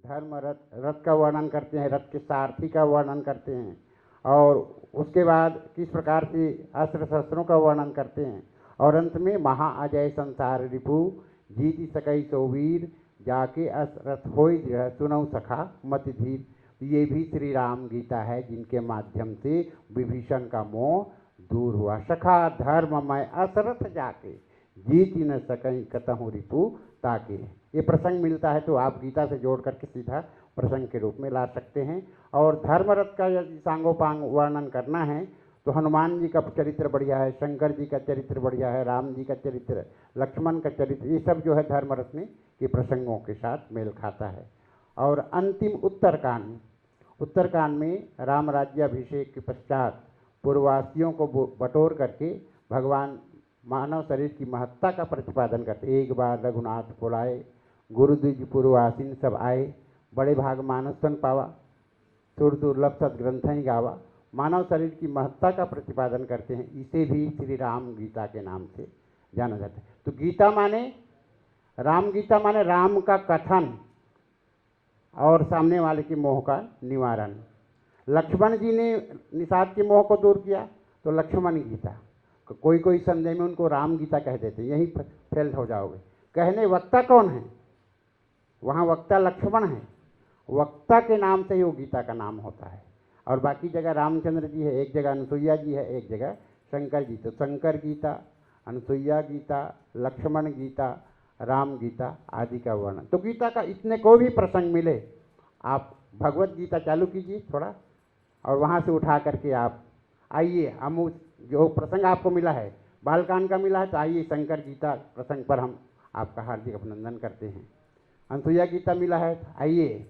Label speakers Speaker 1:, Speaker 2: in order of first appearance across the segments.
Speaker 1: धर्म रथ का वर्णन करते हैं, रथ के सारथी का वर्णन करते हैं, और उसके बाद किस प्रकार से अस्त्र शस्त्रों का वर्णन करते हैं, और अंत में महा अजय संसार रिपु जीति सकई सोवीर जाके असरथ होई दृढ़ सुनऊ सखा मति धीर। ये भी श्री राम गीता है, जिनके माध्यम से विभीषण का मोह दूर हुआ। सखा धर्ममय असरथ जाके जीति न सकई कतहु रिपु ताके। ये प्रसंग मिलता है तो आप गीता से जोड़ करके सीधा प्रसंग के रूप में ला सकते हैं। और धर्मरथ का यदि सांगोपांग वर्णन करना है तो हनुमान जी का चरित्र बढ़िया है, शंकर जी का चरित्र बढ़िया है, राम जी का चरित्र, लक्ष्मण का चरित्र, ये सब जो है धर्मरथ में के प्रसंगों के साथ मेल खाता है। और अंतिम उत्तरकांड में राम राज्याभिषेक के पश्चात पूर्ववासियों को बटोर करके भगवान मानव शरीर की महत्ता का प्रतिपादन करते। एक बार रघुनाथ बुलाए, गुरु द्विज पूर्ववासिन सब आए, बड़े भाग मानस तन पावा, सुर दुर्लभ सदग्रंथ ही गावा। मानव शरीर की महत्ता का प्रतिपादन करते हैं। इसे भी श्री राम गीता के नाम से जाना जाता है। तो गीता माने राम, गीता माने राम का कथन और सामने वाले के मोह का निवारण। लक्ष्मण जी ने निषाद के मोह को दूर किया तो लक्ष्मण गीता। कोई कोई संदेह में उनको राम गीता कह देते, यहीं फेल हो जाओगे। कहने वक्ता कौन है? वहाँ वक्ता लक्ष्मण है, वक्ता के नाम से ही वो गीता का नाम होता है। और बाकी जगह रामचंद्र जी है, एक जगह अनुसुईया जी है, एक जगह शंकर जी। तो शंकर गीता, अनुसुईया गीता, लक्ष्मण गीता, राम गीता आदि का वर्णन। तो गीता का इतने को भी प्रसंग मिले, आप भगवत गीता चालू कीजिए थोड़ा और वहाँ से उठा करके आप आइए। हम जो प्रसंग आपको मिला है बालकांड का मिला है, तो आइए शंकर गीता प्रसंग पर हम आपका हार्दिक अभिनंदन करते हैं। अनुसुईया गीता मिला है, आइए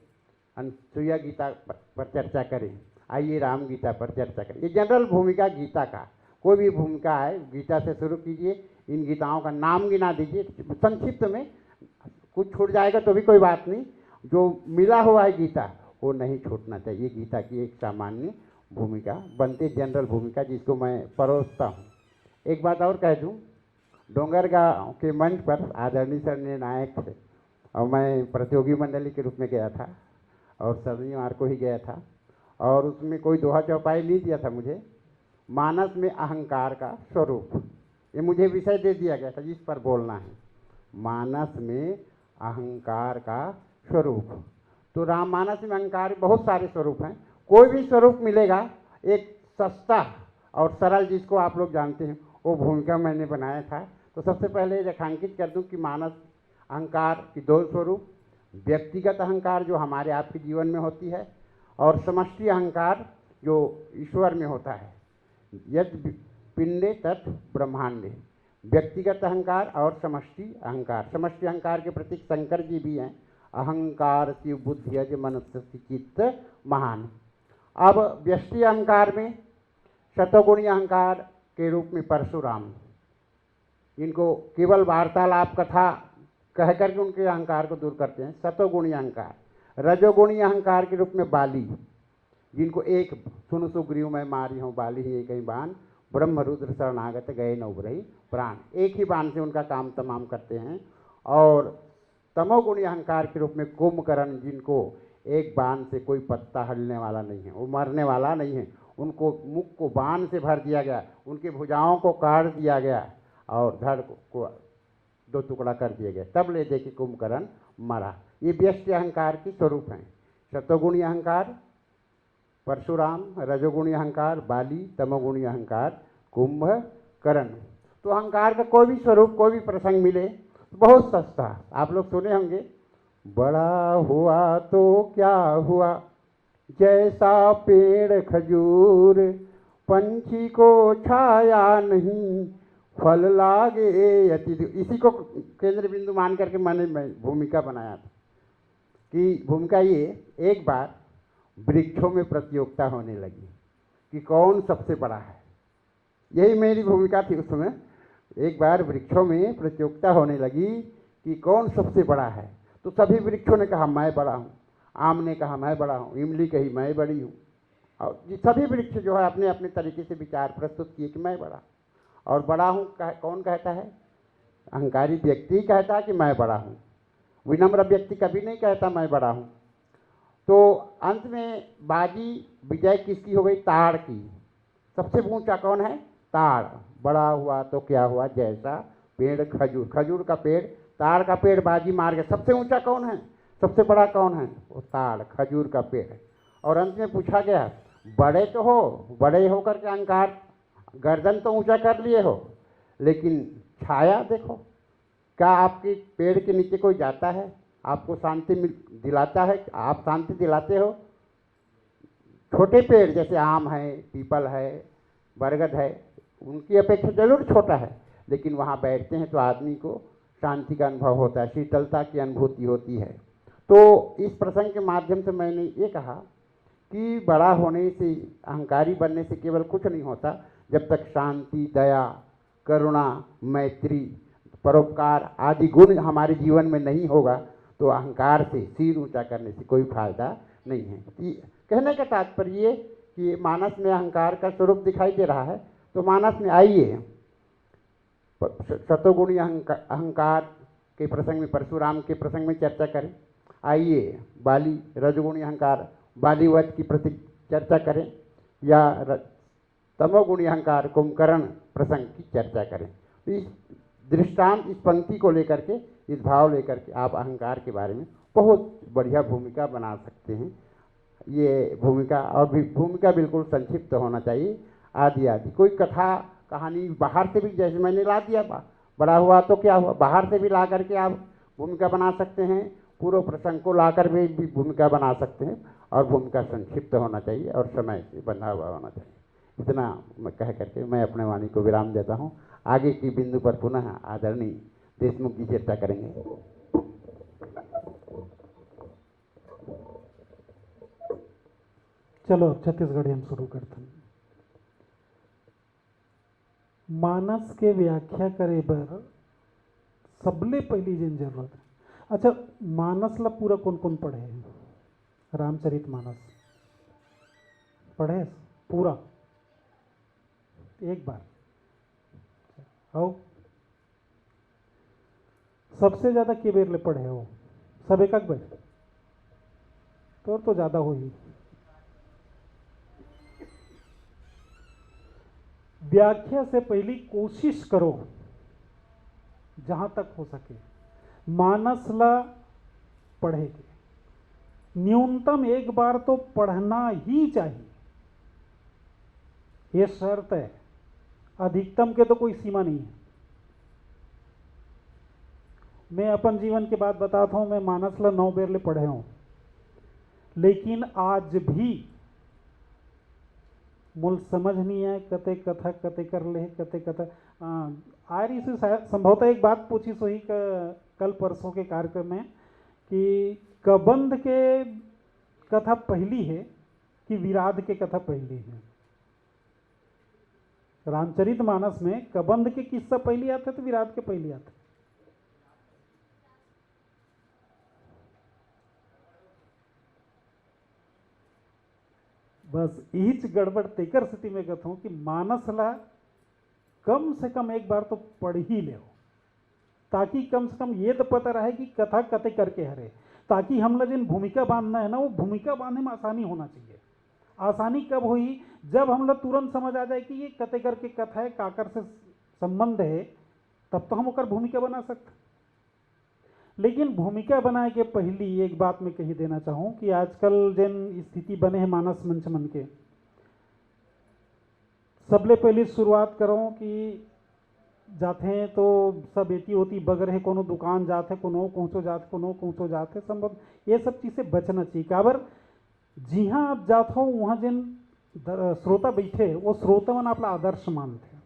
Speaker 1: अनुसुईया गीता पर चर्चा करें। आइए राम गीता पर चर्चा करें। ये जनरल भूमिका गीता का, कोई भी भूमिका है गीता से शुरू कीजिए। इन गीताओं का नाम गिना दीजिए संक्षिप्त में, कुछ छूट जाएगा तो भी कोई बात नहीं। जो मिला हुआ है गीता वो नहीं छूटना चाहिए। गीता की एक सामान्य भूमिका बनती, जनरल भूमिका, जिसको मैं परोसता हूँ। एक बात और कह दूँ, डोंगरगांव के मंच पर आदरणीय सर निर्णायक थे और मैं प्रतियोगी मंडली के रूप में गया था और शनिवार को ही गया था। और उसमें कोई दोहा चौपाई नहीं दिया था मुझे। मानस में अहंकार का स्वरूप, ये मुझे विषय दे दिया गया था जिस पर बोलना है। मानस में अहंकार का स्वरूप। तो राममानस में अहंकार बहुत सारे स्वरूप हैं। कोई भी स्वरूप मिलेगा, एक सस्ता और सरल जिसको आप लोग जानते हैं वो भूमिका मैंने बनाया था। तो सबसे पहले रेखांकित कर दूं कि मानस अहंकार की दो स्वरूप, व्यक्तिगत अहंकार जो हमारे आपके जीवन में होती है और समष्टि अहंकार जो ईश्वर में होता है। यद पिंडे तत् ब्रह्मांडे, व्यक्तिगत अहंकार और समष्टि अहंकार। समष्टि अहंकार के प्रतीक शंकर जी भी हैं। अहंकार शिव बुद्धि अज मनुष्य चित्त महान। अब व्यष्टि अहंकार में शतगुणी अहंकार के रूप में परशुराम, इनको केवल वार्तालाप कथा कह करके उनके अहंकार को दूर करते हैं, सतोगुणी अहंकार। रजोगुणी अहंकार के रूप में बाली, जिनको एक सुन सुग्रीव मैं मारी हूँ बाली ही एक ही बाण, ब्रह्म रुद्र शरणागत गए न उबरई प्राण, एक ही बाण से उनका काम तमाम करते हैं। और तमोगुणी अहंकार के रूप में कुंभकर्ण, जिनको एक बाण से कोई पत्ता हलने वाला नहीं है, वो मरने वाला नहीं है, उनको मुख को बाण से भर दिया गया, उनकी भुजाओं को काट दिया गया और धड़ को दो टुकड़ा कर दिया गया, तब ले दे कि कुंभकर्ण मरा। ये व्यष्टि अहंकार की स्वरूप हैं। शतगुणी अहंकार परशुराम, रजोगुणी अहंकार बाली, तमोगुणी अहंकार कुंभकर्ण। तो अहंकार का कोई भी स्वरूप, कोई भी प्रसंग मिले बहुत सस्ता। आप लोग सुने होंगे, बड़ा हुआ तो क्या हुआ जैसा पेड़ खजूर, पंछी को छाया नहीं फल लागे अति। इसी को केंद्र बिंदु मान करके मैंने भूमिका बनाया था कि भूमिका ये, एक बार वृक्षों में प्रतियोगिता होने लगी कि कौन सबसे बड़ा है। यही मेरी भूमिका थी उस समय। एक बार वृक्षों में प्रतियोगिता होने लगी कि कौन सबसे बड़ा है। तो सभी वृक्षों ने कहा मैं बड़ा हूँ, आम ने कहा मैं बड़ा हूँ, इमली कही मैं बड़ी हूँ। और ये सभी वृक्ष जो है अपने अपने तरीके से विचार प्रस्तुत किए कि मैं बड़ा। और बड़ा हूँ कौन कहता है? अहंकारी व्यक्ति कहता है कि मैं बड़ा हूँ। विनम्र व्यक्ति कभी नहीं कहता मैं बड़ा हूँ। तो अंत में बाजी विजय किसकी हो गई? ताड़ की। सबसे ऊंचा कौन है? ताड़। बड़ा हुआ तो क्या हुआ? जैसा पेड़ खजूर, खजूर का पेड़, ताड़ का पेड़ बाजी मार गया। सबसे ऊंचा कौन है? सबसे बड़ा कौन है? वो ताड़, खजूर का पेड़। और अंत में पूछा गया, बड़े तो हो, बड़े होकर के अहंकार गर्दन तो ऊंचा कर लिए हो, लेकिन छाया देखो, क्या आपके पेड़ के नीचे कोई जाता है? आपको शांति दिलाता है? आप शांति दिलाते हो? छोटे पेड़ जैसे आम है, पीपल है, बरगद है, उनकी अपेक्षा जरूर छोटा है, लेकिन वहाँ बैठते हैं तो आदमी को शांति का अनुभव होता है, शीतलता की अनुभूति होती है। तो इस प्रसंग के माध्यम से मैंने ये कहा कि बड़ा होने से, अहंकारी बनने से केवल कुछ नहीं होता, जब तक शांति, दया, करुणा, मैत्री, परोपकार आदि गुण हमारे जीवन में नहीं होगा तो अहंकार से, सिर ऊंचा करने से कोई फायदा नहीं है। कहने का तात्पर्य ये कि मानस में अहंकार का स्वरूप दिखाई दे रहा है, तो मानस में आइए शतोगुणी अहंकार के प्रसंग में, परशुराम के प्रसंग में चर्चा करें। आइए बाली रजगुणी अहंकार, बालीवध की प्रति चर्चा करें, या तमोगुणी अहंकार कुंभकर्ण प्रसंग की चर्चा करें। तो इस दृष्टांत, इस पंक्ति को लेकर के, इस भाव लेकर के आप अहंकार के बारे में बहुत बढ़िया भूमिका बना सकते हैं। ये भूमिका, और भी भूमिका बिल्कुल संक्षिप्त होना चाहिए, आदि आदि। कोई कथा कहानी बाहर से भी, जैसे मैंने ला दिया, बड़ा हुआ तो क्या हुआ, बाहर से भी ला करके आप भूमिका बना सकते हैं, पूर्व प्रसंग को ला कर भी भूमिका बना सकते हैं, और भूमिका संक्षिप्त होना चाहिए और समय से बंधा हुआ होना चाहिए। इतना मैं कह करके मैं अपने वाणी को विराम देता हूँ। आगे की बिंदु पर पुनः आदरणीय देशमुख जी चर्चा करेंगे।
Speaker 2: चलो छत्तीसगढ़ी हम शुरू करते हैं। मानस के व्याख्या करे बर सबले पहली जिन जरूरत है। अच्छा, मानस ला पूरा कौन कौन पढ़े हैं? रामचरित मानस पढ़े पूरा एक बार? आओ, सबसे ज्यादा के बेर ले पढ़े हो? सब एक बार तो ज्यादा हो ही। व्याख्या से पहली कोशिश करो जहां तक हो सके मानस ला पढ़े के, न्यूनतम एक बार तो पढ़ना ही चाहिए, यह शर्त है। अधिकतम के तो कोई सीमा नहीं है। मैं अपन जीवन की बात बताता हूं, मैं मानस ला 9 बेर ले पढ़े हूं, लेकिन आज भी मूल समझ नहीं है, कते कथा कते कर ले, कते कथा आ रही से संभवतः एक बात पूछी सोही कल परसों के कार्यक्रम में कि कबंध के कथा पहली है कि विराध के कथा पहली है। रामचरित मानस में कबंध के किस्सा पहली आते तो विराध के पहली आते। बस यही गड़बड़ तेकर स्थिति में कहता हूं कि मानस ला कम से कम एक बार तो पढ़ ही ले, ताकि कम से कम ये तो पता रहे कि कथा कते करके हरे, ताकि हम लोग जिन भूमिका बांधना है ना, वो भूमिका बांधने में आसानी होना चाहिए। आसानी कब हुई? जब हम लोग तुरंत समझ आ जाए कि ये कते करके कथा है, काकर से संबंध है, तब तो हम ओकर भूमिका बना सकते। लेकिन भूमिका बनाए के पहली एक बात मैं कही देना चाहूँ कि आजकल जिन स्थिति बने हैं मानस मंच मन के, सबले पहले शुरुआत करो कि जाते हैं तो सब एती होती बगर है, कोनो दुकान जाते, कोनो पहुँचो जाते, कोनो पहुँचो जाते, संभव ये सब चीज़ से बचना चाहिए। काबर जी हाँ आप जाते हो वहाँ जिन श्रोता बैठे वो श्रोतावन आपला आदर्श मानते,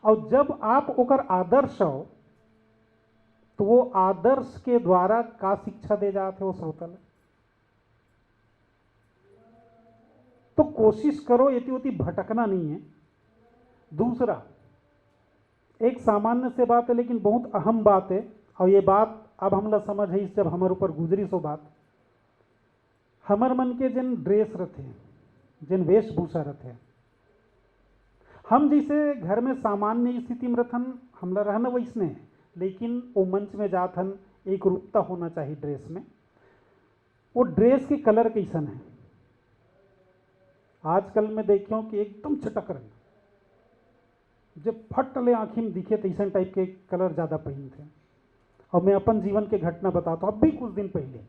Speaker 2: और जब आप ओकर आदर्श हो तो वो आदर्श के द्वारा का शिक्षा दे जाते हो श्रोता ने, तो कोशिश करो यति उति भटकना नहीं है। दूसरा, एक सामान्य से बात है लेकिन बहुत अहम बात है, और ये बात अब हमला समझ है जब हमारे ऊपर गुजरी सो बात, हमर मन के जिन ड्रेस रहते हैं, जिन वेशभूषा रहते हैं, हम जिसे घर में सामान्य स्थिति में रहन हमला रहना वैसने है, लेकिन वो मंच में जाथन एक रूपता होना चाहिए ड्रेस में। वो ड्रेस के कलर कैसन है। आजकल में देखियो कि एकदम चटक रहे, जब फट ले आँखी में दिखे तैसन टाइप के कलर ज़्यादा पहन थे। और मैं अपन जीवन के घटना बताता हूँ। अब भी कुछ दिन पहले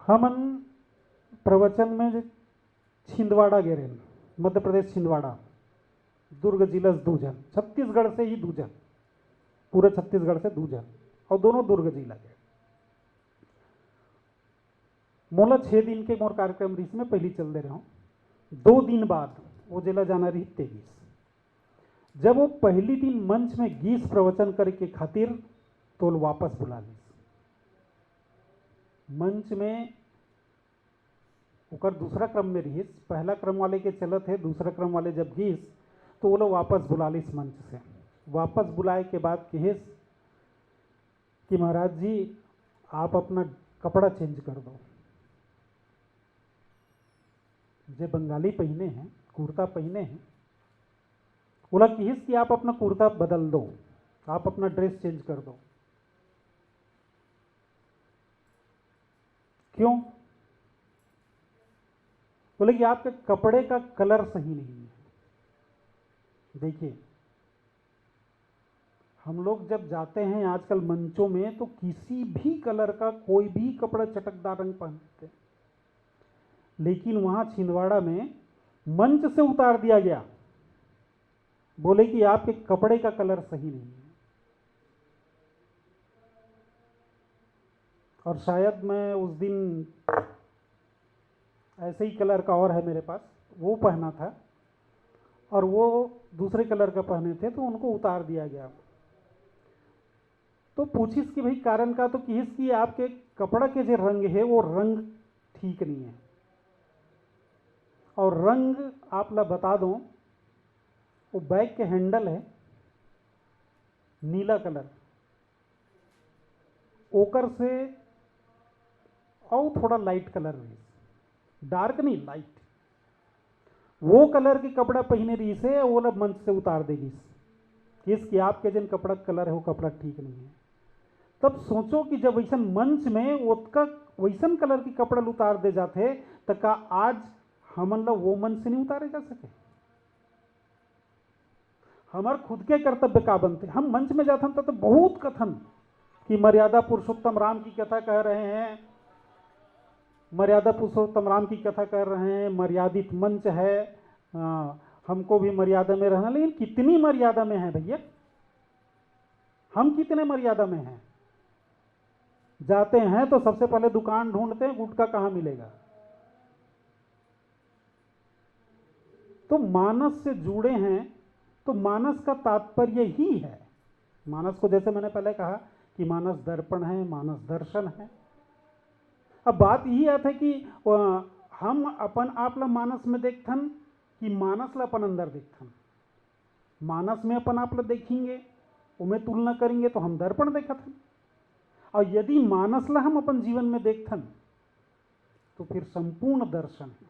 Speaker 2: हमन प्रवचन में छिंदवाड़ा गए रहे, मध्य प्रदेश छिंदवाड़ा, दुर्ग जिला से 2 जन, छत्तीसगढ़ से ही 2 जन, पूरे छत्तीसगढ़ से 2 जन, और दोनों दुर्ग जिला के। मोला 6 दिन के मोर कार्यक्रम रिस में पहली चल दे रहा हूँ। 2 दिन बाद वो जिला जाना रही 23। जब वो पहली दिन मंच में गीस प्रवचन करे के खातिर तो वापस बुला ली। मंच में ओकर दूसरा क्रम में रही, पहला क्रम वाले के चलत है, दूसरा क्रम वाले जब गीस तो वो लोग वापस बुला ली मंच से। वापस बुलाए के बाद कहिस कि महाराज जी आप अपना कपड़ा चेंज कर दो। जो बंगाली पहने हैं, कुर्ता पहने हैं, बोला कहिस कि आप अपना कुर्ता बदल दो, आप अपना ड्रेस चेंज कर दो। क्यों? बोले कि आपके कपड़े का कलर सही नहीं है। देखिए, हम लोग जब जाते हैं आजकल मंचों में तो किसी भी कलर का कोई भी कपड़ा चटकदार रंग पहनते हैं, लेकिन वहां छिंदवाड़ा में मंच से उतार दिया गया, बोले कि आपके कपड़े का कलर सही नहीं है। और शायद मैं उस दिन ऐसे ही कलर का और है मेरे पास, वो पहना था और वो दूसरे कलर का पहने थे, तो उनको उतार दिया गया। तो पूछिस कि भाई कारण का, तो किस कि आपके कपड़ा के जो रंग है वो रंग ठीक नहीं है। और रंग आप ला बता दो, वो बैग के हैंडल है नीला कलर, ओकर से और थोड़ा लाइट कलर है, डार्क नहीं लाइट, वो कलर के कपड़ा पहने रही से वो लोग मंच से उतार देगी कि आपके जिन कपड़ा कलर है वो कपड़ा ठीक नहीं है। तब सोचो कि जब वैसन मंच में उसका वैसन कलर की कपड़ा उतार दे जाते तो का आज हमन लोग वो मंच से नहीं उतारे जा सके। हमार खुद के कर्तव्य का बनते, हम मंच में जाते तो बहुत कथन कि मर्यादा पुरुषोत्तम राम की कथा कह रहे हैं, मर्यादा पुरुषोत्तम राम की कथा कर रहे हैं, मर्यादित मंच है, हमको भी मर्यादा में रहना। लेकिन कितनी मर्यादा में है भैया, हम कितने मर्यादा में हैं? जाते हैं तो सबसे पहले दुकान ढूंढते हैं, गुटखा कहाँ मिलेगा। तो मानस से जुड़े हैं तो मानस का तात्पर्य ही है, मानस को जैसे मैंने पहले कहा कि मानस दर्पण है, मानस दर्शन है। अब बात यही आती है कि हम अपन आप ला मानस में देखथन कि मानस ला अपन अंदर देखथन। मानस में अपन आप ला देखेंगे, उमें तुलना करेंगे तो हम दर्पण देखथन, और यदि मानस ला हम अपन जीवन में देखथन तो फिर संपूर्ण दर्शन है।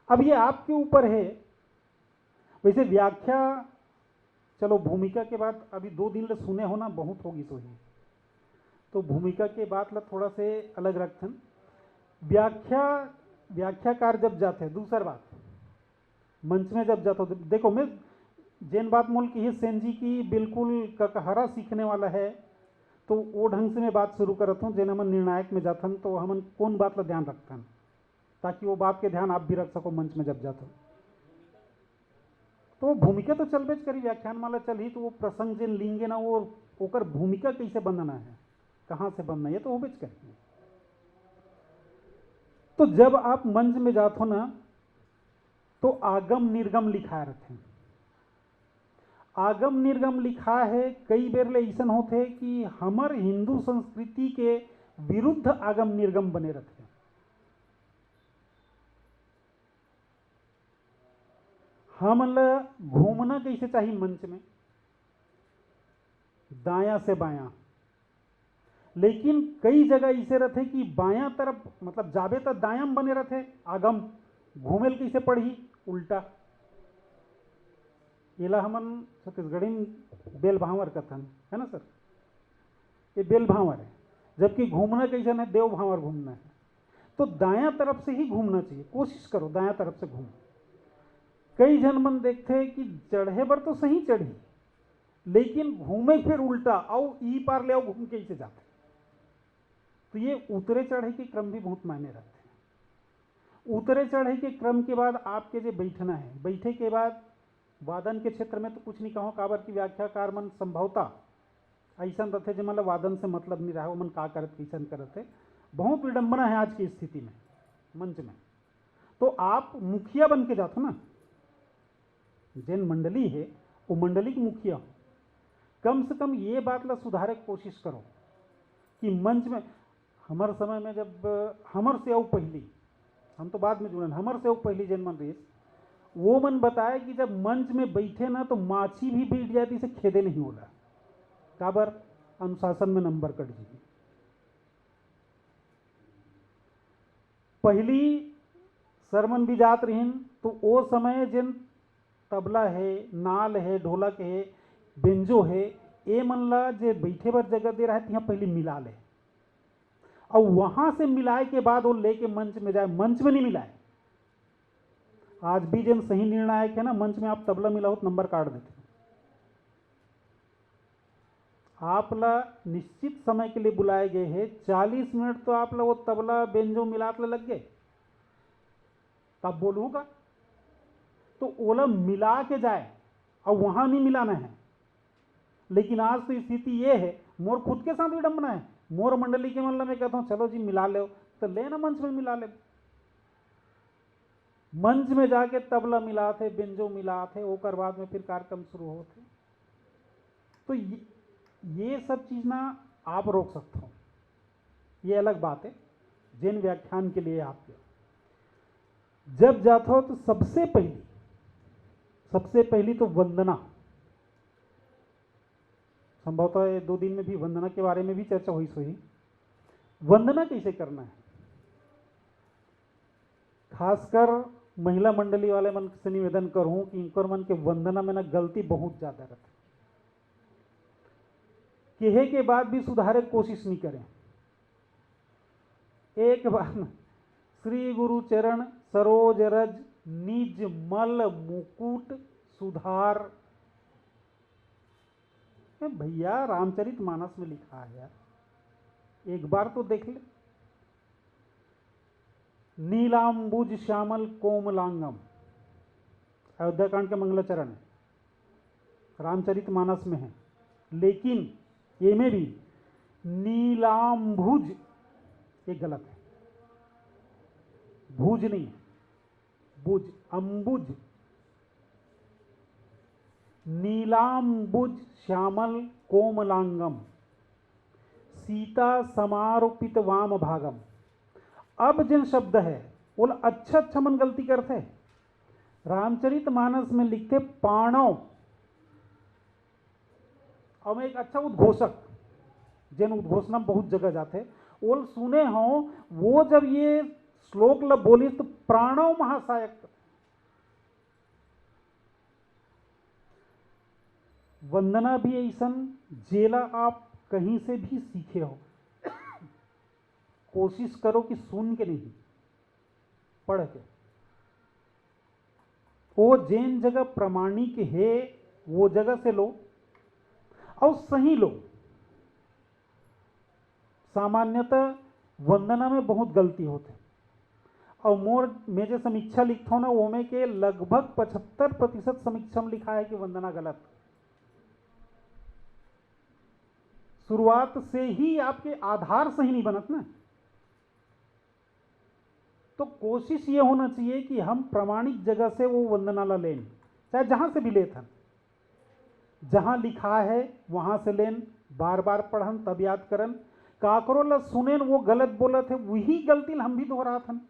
Speaker 2: अब ये आपके ऊपर है। वैसे व्याख्या, चलो भूमिका के बाद अभी 2 दिन ले सुने होना बहुत होगी तो ही, तो भूमिका के बाद ला थोड़ा से अलग रखथन। व्याख्याकार जब जाते हैं, दूसर बात मंच में जब जाते हो, देखो मैं जैन बात मोल की है सेन जी की बिल्कुल ककहरा सीखने वाला है, तो वो ढंग से मैं बात शुरू करता हूँ। जैन हमन निर्णायक में जाथन तो हमन कौन बात ला ध्यान रखथन, ताकि वो बात के ध्यान आप भी रख सको मंच में जब जाते हो। तो भूमिका तो चल बेच करी, व्याख्यान माला चल ही, तो वो प्रसंग जिन लिंगे ना वो ओकर भूमिका कैसे बनना है, कहाँ से बनना है, तो वो बेच करिए। तो जब आप मंच में जाते हो ना तो आगम निर्गम लिखा रहते हैं। आगम निर्गम लिखा है, कई बेर ले ऐसा होते कि हमार हिंदू संस्कृति के विरुद्ध आगम निर्गम बने रहते हैं। हम घूमना कैसे चाहिए मंच में, दायां से बायां, लेकिन कई जगह ऐसे रहते कि बायां तरफ मतलब जाबे तो दायां में बने रहते आगम, घूमेल कैसे पढ़ी उल्टा। इला हमन छत्तीसगढ़ी में बेल भावर कथन है ना सर। ये बेल भांवर है, जबकि घूमना कैसा है, देव भांवर घूमना है। तो दायां तरफ से ही घूमना चाहिए, कोशिश करो दायां तरफ से घूमो। कई जन मन देखते हैं कि चढ़े पर तो सही चढ़ी, लेकिन घूमे फिर उल्टा, आओ ई पार ले आओ घूम के इसे जाते। तो ये उतरे चढ़े के क्रम भी बहुत मायने रखते हैं। उतरे चढ़े के क्रम के बाद आपके जो बैठना है, बैठे के बाद वादन के क्षेत्र में तो कुछ नहीं कहो, काबर की व्याख्याकार मन संभवता ऐसा रहते जो मतलब वादन से मतलब नहीं रहा, वो मन का करत कैसन करते। बहुत विडंबना है आज की स्थिति में मंच में। तो आप मुखिया बन के जाते ना, जिन मंडली है वो मंडली की मुखिया हो। कम से कम ये बात ला सुधारे की कोशिश करो कि मंच में, हमारे समय में जब हमर से आओ पहली, हम तो बाद में जुड़न, हमर से आओ पहली जिन मन रही, वो मन बताया कि जब मंच में बैठे ना तो माछी भी बैठ जाती से खेदे नहीं होला, काबर अनुशासन में नंबर कट जी। पहली सरमन भी जात रहीन तो वो समय जिन तबला है, नाल है, ढोलक है, बेंजो है, ए मन ला जे बैठे पर जगह दे रहा है, यहाँ पहले मिला ले, और वहां से मिलाए के बाद वो लेके मंच में जाए। मंच में नहीं मिलाए। आज भी जिन सही निर्णायक है ना, मंच में आप तबला मिलाओ तो नंबर काट देते। आप ला निश्चित समय के लिए बुलाए गए हैं, 40 मिनट तो आप ला वो तबला बेंजो मिलात लग गए, तब बोलूंगा तो ओला मिला के जाए और वहां नहीं मिलाना है। लेकिन आज तो स्थिति ये है, मोर खुद के साथ विडंबना है, मोर मंडली के मतलब मैं कहता हूं चलो जी मिला ले, तो लेना मंच में मिला ले। मंच में जाके तबला मिलाते, बेंजो मिलाते, ओकर बाद में फिर कार्यक्रम शुरू होते। तो ये सब चीज ना आप रोक सकते हो, ये अलग बात है। जिन व्याख्यान के लिए आपके जब जाते हो तो सबसे पहली तो वंदना, संभवतः ये 2 दिन में भी वंदना के बारे में भी चर्चा हुई सोई। वंदना कैसे करना है, खासकर महिला मंडली वाले मन से निवेदन करूं कि इनकर मन के वंदना में ना गलती बहुत ज्यादा रहती, कहे के बाद भी सुधारे की कोशिश नहीं करें। एक बार श्री गुरु चरण सरोज रज निज मल मुकुट सुधार, भैया रामचरित मानस में लिखा है यार, एक बार तो देख ले। नीलांबुज श्यामल कोमलांगम, अयोध्याकांड के मंगलाचरण है, रामचरित मानस में है, लेकिन ये में भी नीलांबुज ये गलत है, भुज नहीं, बुज, अंबुज। नीलांबुज श्यामल कोमलांगम सीता समारोपित वाम भागम। अब जिन शब्द है वो अच्छा मन गलती करते। रामचरित मानस में लिखते पाणव, और मैं एक अच्छा उद्घोषक, जिन उद्घोषणा बहुत जगह जाते वो सुने हो, वो जब ये श्लोक लब बोली तो प्राणव महासायक। वंदना भी ऐसा जेला आप कहीं से भी सीखे हो, कोशिश करो कि सुन के नहीं पढ़ के। वो जिन जगह प्रमाणिक है वो जगह से लो और सही लो। सामान्यतः वंदना में बहुत गलती होते, और मैं जो समीक्षा लिखता हूं ना वो में के लगभग 75% समीक्षा में लिखा है कि वंदना गलत। शुरुआत से ही आपके आधार सही नहीं बनत ना, तो कोशिश ये होना चाहिए कि हम प्रामाणिक जगह से वो वंदना ला लें, चाहे जहां से भी लेथन, जहां लिखा है वहां से लेन, बार बार पढ़न तब याद करन। काकरो ला सुनेन वो गलत बोलत है, वही गलती हम भी दोहराथन।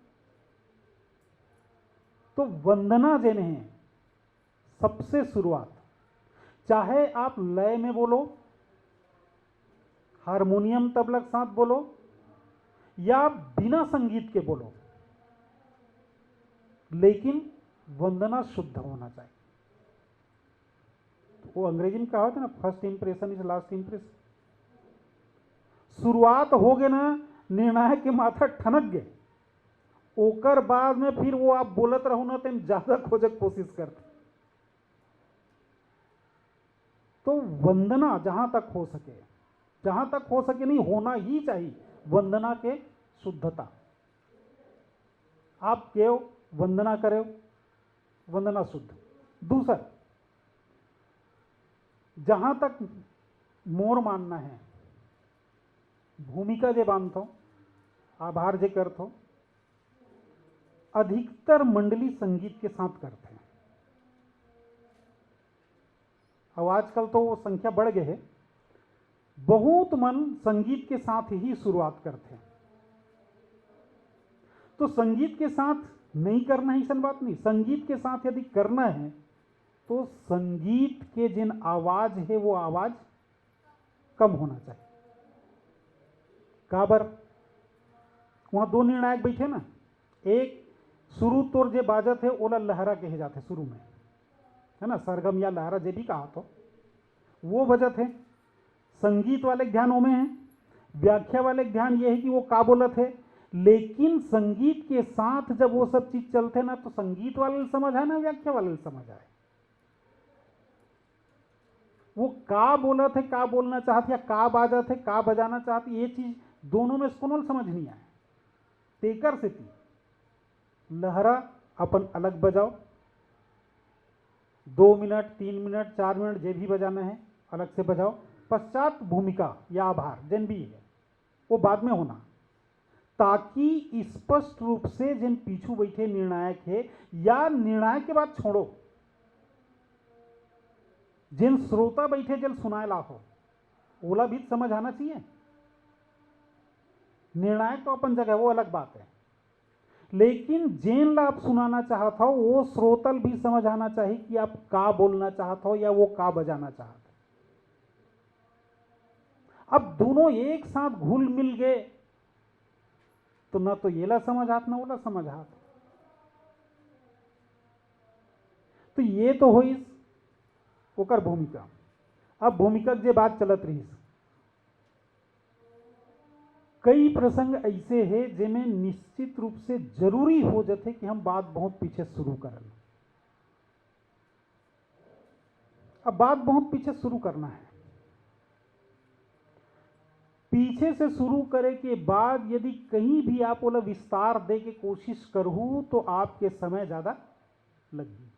Speaker 2: तो वंदना जिन्हें है सबसे शुरुआत, चाहे आप लय में बोलो, हारमोनियम तबला के साथ बोलो, या बिना संगीत के बोलो, लेकिन वंदना शुद्ध होना चाहिए। तो वो अंग्रेजी में कहा होता है ना, first impression is last impression. शुरुआत हो गए ना, निर्णायक के माथा ठनक गए, ओकर बाद में फिर वो आप बोलत रहू ना तो ज्यादा खोजे के कोशिश करते। तो वंदना जहां तक हो सके, जहां तक हो सके नहीं होना ही चाहिए, वंदना के शुद्धता। आप केव वंदना करो, वंदना शुद्ध। दूसरा, जहां तक मोर मानना है, भूमिका जे बांधतो, आभार जे करतो, अधिकतर मंडली संगीत के साथ करते हैं। अब आजकल तो वो संख्या बढ़ गई है, बहुत मन संगीत के साथ ही शुरुआत करते हैं। तो संगीत के साथ नहीं करना ही सन बात नहीं, संगीत के साथ यदि करना है तो संगीत के जिन आवाज है वो आवाज कम होना चाहिए। काबर, वहां दो निर्णायक बैठे ना, एक शुरू तोर जे बाजत है ओला लहरा कहे जाते शुरू में, है ना, सरगम या लहरा जे भी कहा तो वो बजत है। संगीत वाले ध्यान में है, व्याख्या वाले ध्यान ये है कि वो का बोलत है। लेकिन संगीत के साथ जब वो सब चीज चलते ना तो संगीत वाले समझ आए ना व्याख्या वाले समझ आए, वो का बोलत है, का बोलना चाहती, या का बाजत है, का बजाना चाहती, ये चीज दोनों में कौन समझ नहीं आए। तेकर से थी लहरा अपन अलग बजाओ, 2 मिनट 3 मिनट 4 मिनट जे भी बजाना है अलग से बजाओ। पश्चात भूमिका या आभार जिन भी है वो बाद में होना, ताकि स्पष्ट रूप से जिन पीछू बैठे निर्णायक है या निर्णायक के बाद छोड़ो, जिन श्रोता बैठे जल सुनाए लाखो, ओला भी समझ आना चाहिए। निर्णायक तो अपन जगह वो अलग बात है, लेकिन जेन ला आप सुनाना चाहता हो वो श्रोतल भी समझ आना चाहिए कि आप का बोलना चाहता हो या वो का बजाना चाहता हो। अब दोनों एक साथ घुल मिल गए तो ना तो ये ला समझ हाथ ना वो ला समझ हाथ। तो ये तो हुई ओकर भूमिका। अब भूमिका के बात चलत रही, कई प्रसंग ऐसे हैं जिनमें निश्चित रूप से जरूरी हो जाते कि हम बात बहुत पीछे शुरू करें। अब बात बहुत पीछे शुरू करना है, पीछे से शुरू करे के बाद यदि कहीं भी आप बोला विस्तार दे के कोशिश करूं तो आपके समय ज्यादा लगी।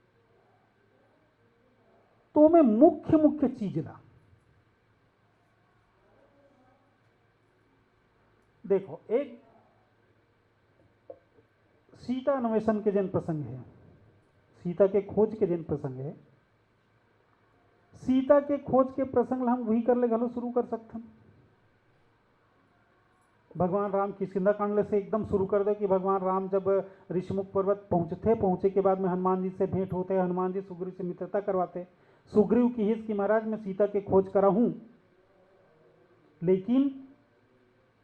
Speaker 2: तो मैं मुख्य मुख्य चीज ला देखो, एक सीता अन्वेषण के जन प्रसंग है, सीता के खोज के जन प्रसंग है। सीता के खोज के प्रसंग हम वही कर ले घलो शुरू कर सकते हैं। भगवान राम किष्किंधा कांड से एकदम शुरू कर दो कि भगवान राम जब ऋषिमुख पर्वत पहुंचे के बाद में हनुमान जी से भेंट होते, हनुमान जी सुग्रीव से मित्रता करवाते। सुग्रीव की हित की महाराज मैं सीता के खोज करा हूं, लेकिन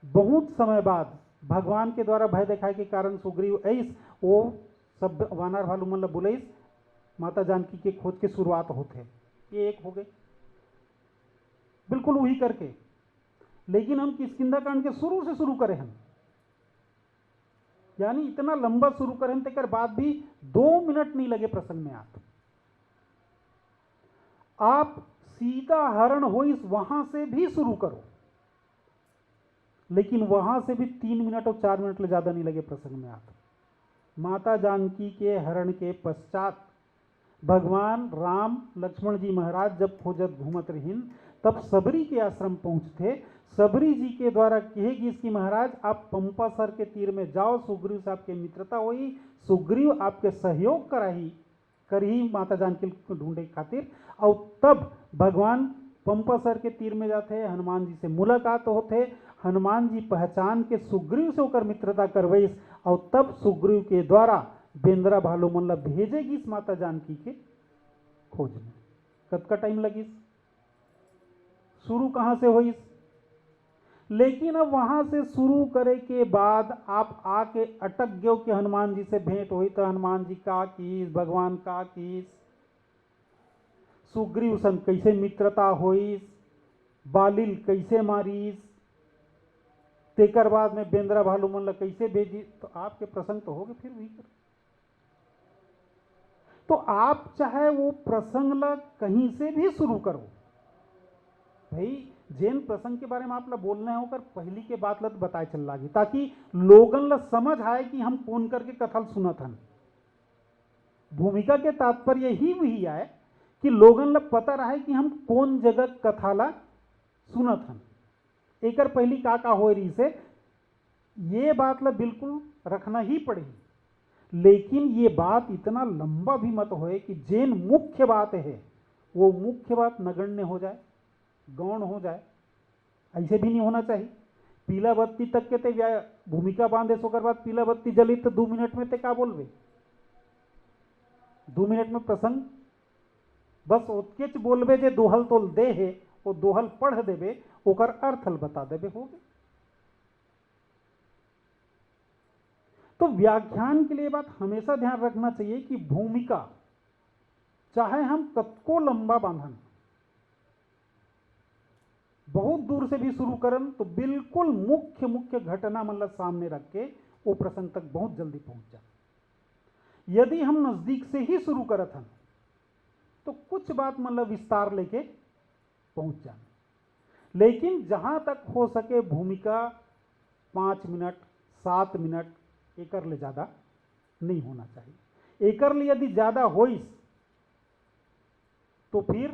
Speaker 2: बहुत समय बाद भगवान के द्वारा भय दिखाए के कारण सुग्रीव ऐस वो सब वानर भालू मन बुलैस माता जानकी के खोज के शुरुआत होते। ये एक हो गए बिल्कुल वही करके, लेकिन हम किष्किंधा कांड के शुरू से शुरू करें हम, यानी इतना लंबा शुरू करें तक बाद भी 2 मिनट नहीं लगे प्रसंग में। आप सीता हरण हो इस वहां से भी शुरू करो, लेकिन वहां से भी 3 मिनट और 4 मिनट ले ज्यादा नहीं लगे प्रसंग में। आप माता जानकी के हरण के पश्चात भगवान राम लक्ष्मण जी महाराज जब खोजत घूमत रहीन तब सबरी के आश्रम पहुंचते। सबरी जी के द्वारा कहेगी इसकी महाराज आप पंपा सर के तीर में जाओ, सुग्रीव से आपके मित्रता हुई, सुग्रीव आपके सहयोग करही माता जानकी को ढूंढे खातिर। और तब भगवान पंपा सर के तीर में जाते, हनुमान जी से मुलाकात होते, हनुमान जी पहचान के सुग्रीव से होकर मित्रता करवाइस, और तब सुग्रीव के द्वारा बेंद्रा भालू मन भेजेगी इस माता जानकी के खोज में। कब का टाइम लगी, शुरू कहां से हुई, लेकिन अब वहां से शुरू करे के बाद आप आके अटक गयो कि हनुमान जी से भेंट हुई तो हनुमान जी का कीस, भगवान का कीस, सुग्रीव सन कैसे मित्रता हुई, बालिल कैसे मारीस, तेकर बाद में बेंद्रा भालू मन ला कैसे भेजी, तो आपके प्रसंग तो होगे फिर भी कर। तो आप चाहे वो प्रसंग ला कहीं से भी शुरू करो भाई, जैन प्रसंग के बारे में आप ला बोलना है होकर पहली के बात लत बताए चल लागी, ताकि लोगन ला समझ आए कि हम कौन करके कथा सुनत हन। भूमिका के तात्पर्य ही वही आए कि लोगन ला पता रहे कि हम कौन जगह कथा ला सुनत हन। एकर पहली का हो रही से ये बात ला बिल्कुल रखना ही पड़ेगी, लेकिन ये बात इतना लंबा भी मत होए कि जैन मुख्य बात है वो मुख्य बात नगण्य हो जाए, गौण हो जाए। ऐसे भी नहीं होना चाहिए। पीला बत्ती तक के ते भूमिका बांधे सोकर बाद पीला बत्ती जली तो 2 मिनट में ते का बोलबे, 2 मिनट में प्रसंग बस ओतकेच बोलबे जे दोहल तोल दे है, वो दोहल पढ़ देबे, ओकर अर्थल बता देबे हो गए। तो व्याख्यान के लिए बात हमेशा ध्यान रखना चाहिए कि भूमिका चाहे हम कतको लंबा बांधन, बहुत दूर से भी शुरू करन तो बिल्कुल मुख्य मुख्य घटना मतलब सामने रख के वो प्रसंग तक बहुत जल्दी पहुंच जाए। यदि हम नजदीक से ही शुरू करत हन तो कुछ बात मतलब विस्तार लेके पहुंच जाए, लेकिन जहां तक हो सके भूमिका 5 मिनट 7 मिनट एकर ले ज्यादा नहीं होना चाहिए। एकर ले यदि ज्यादा होइस तो फिर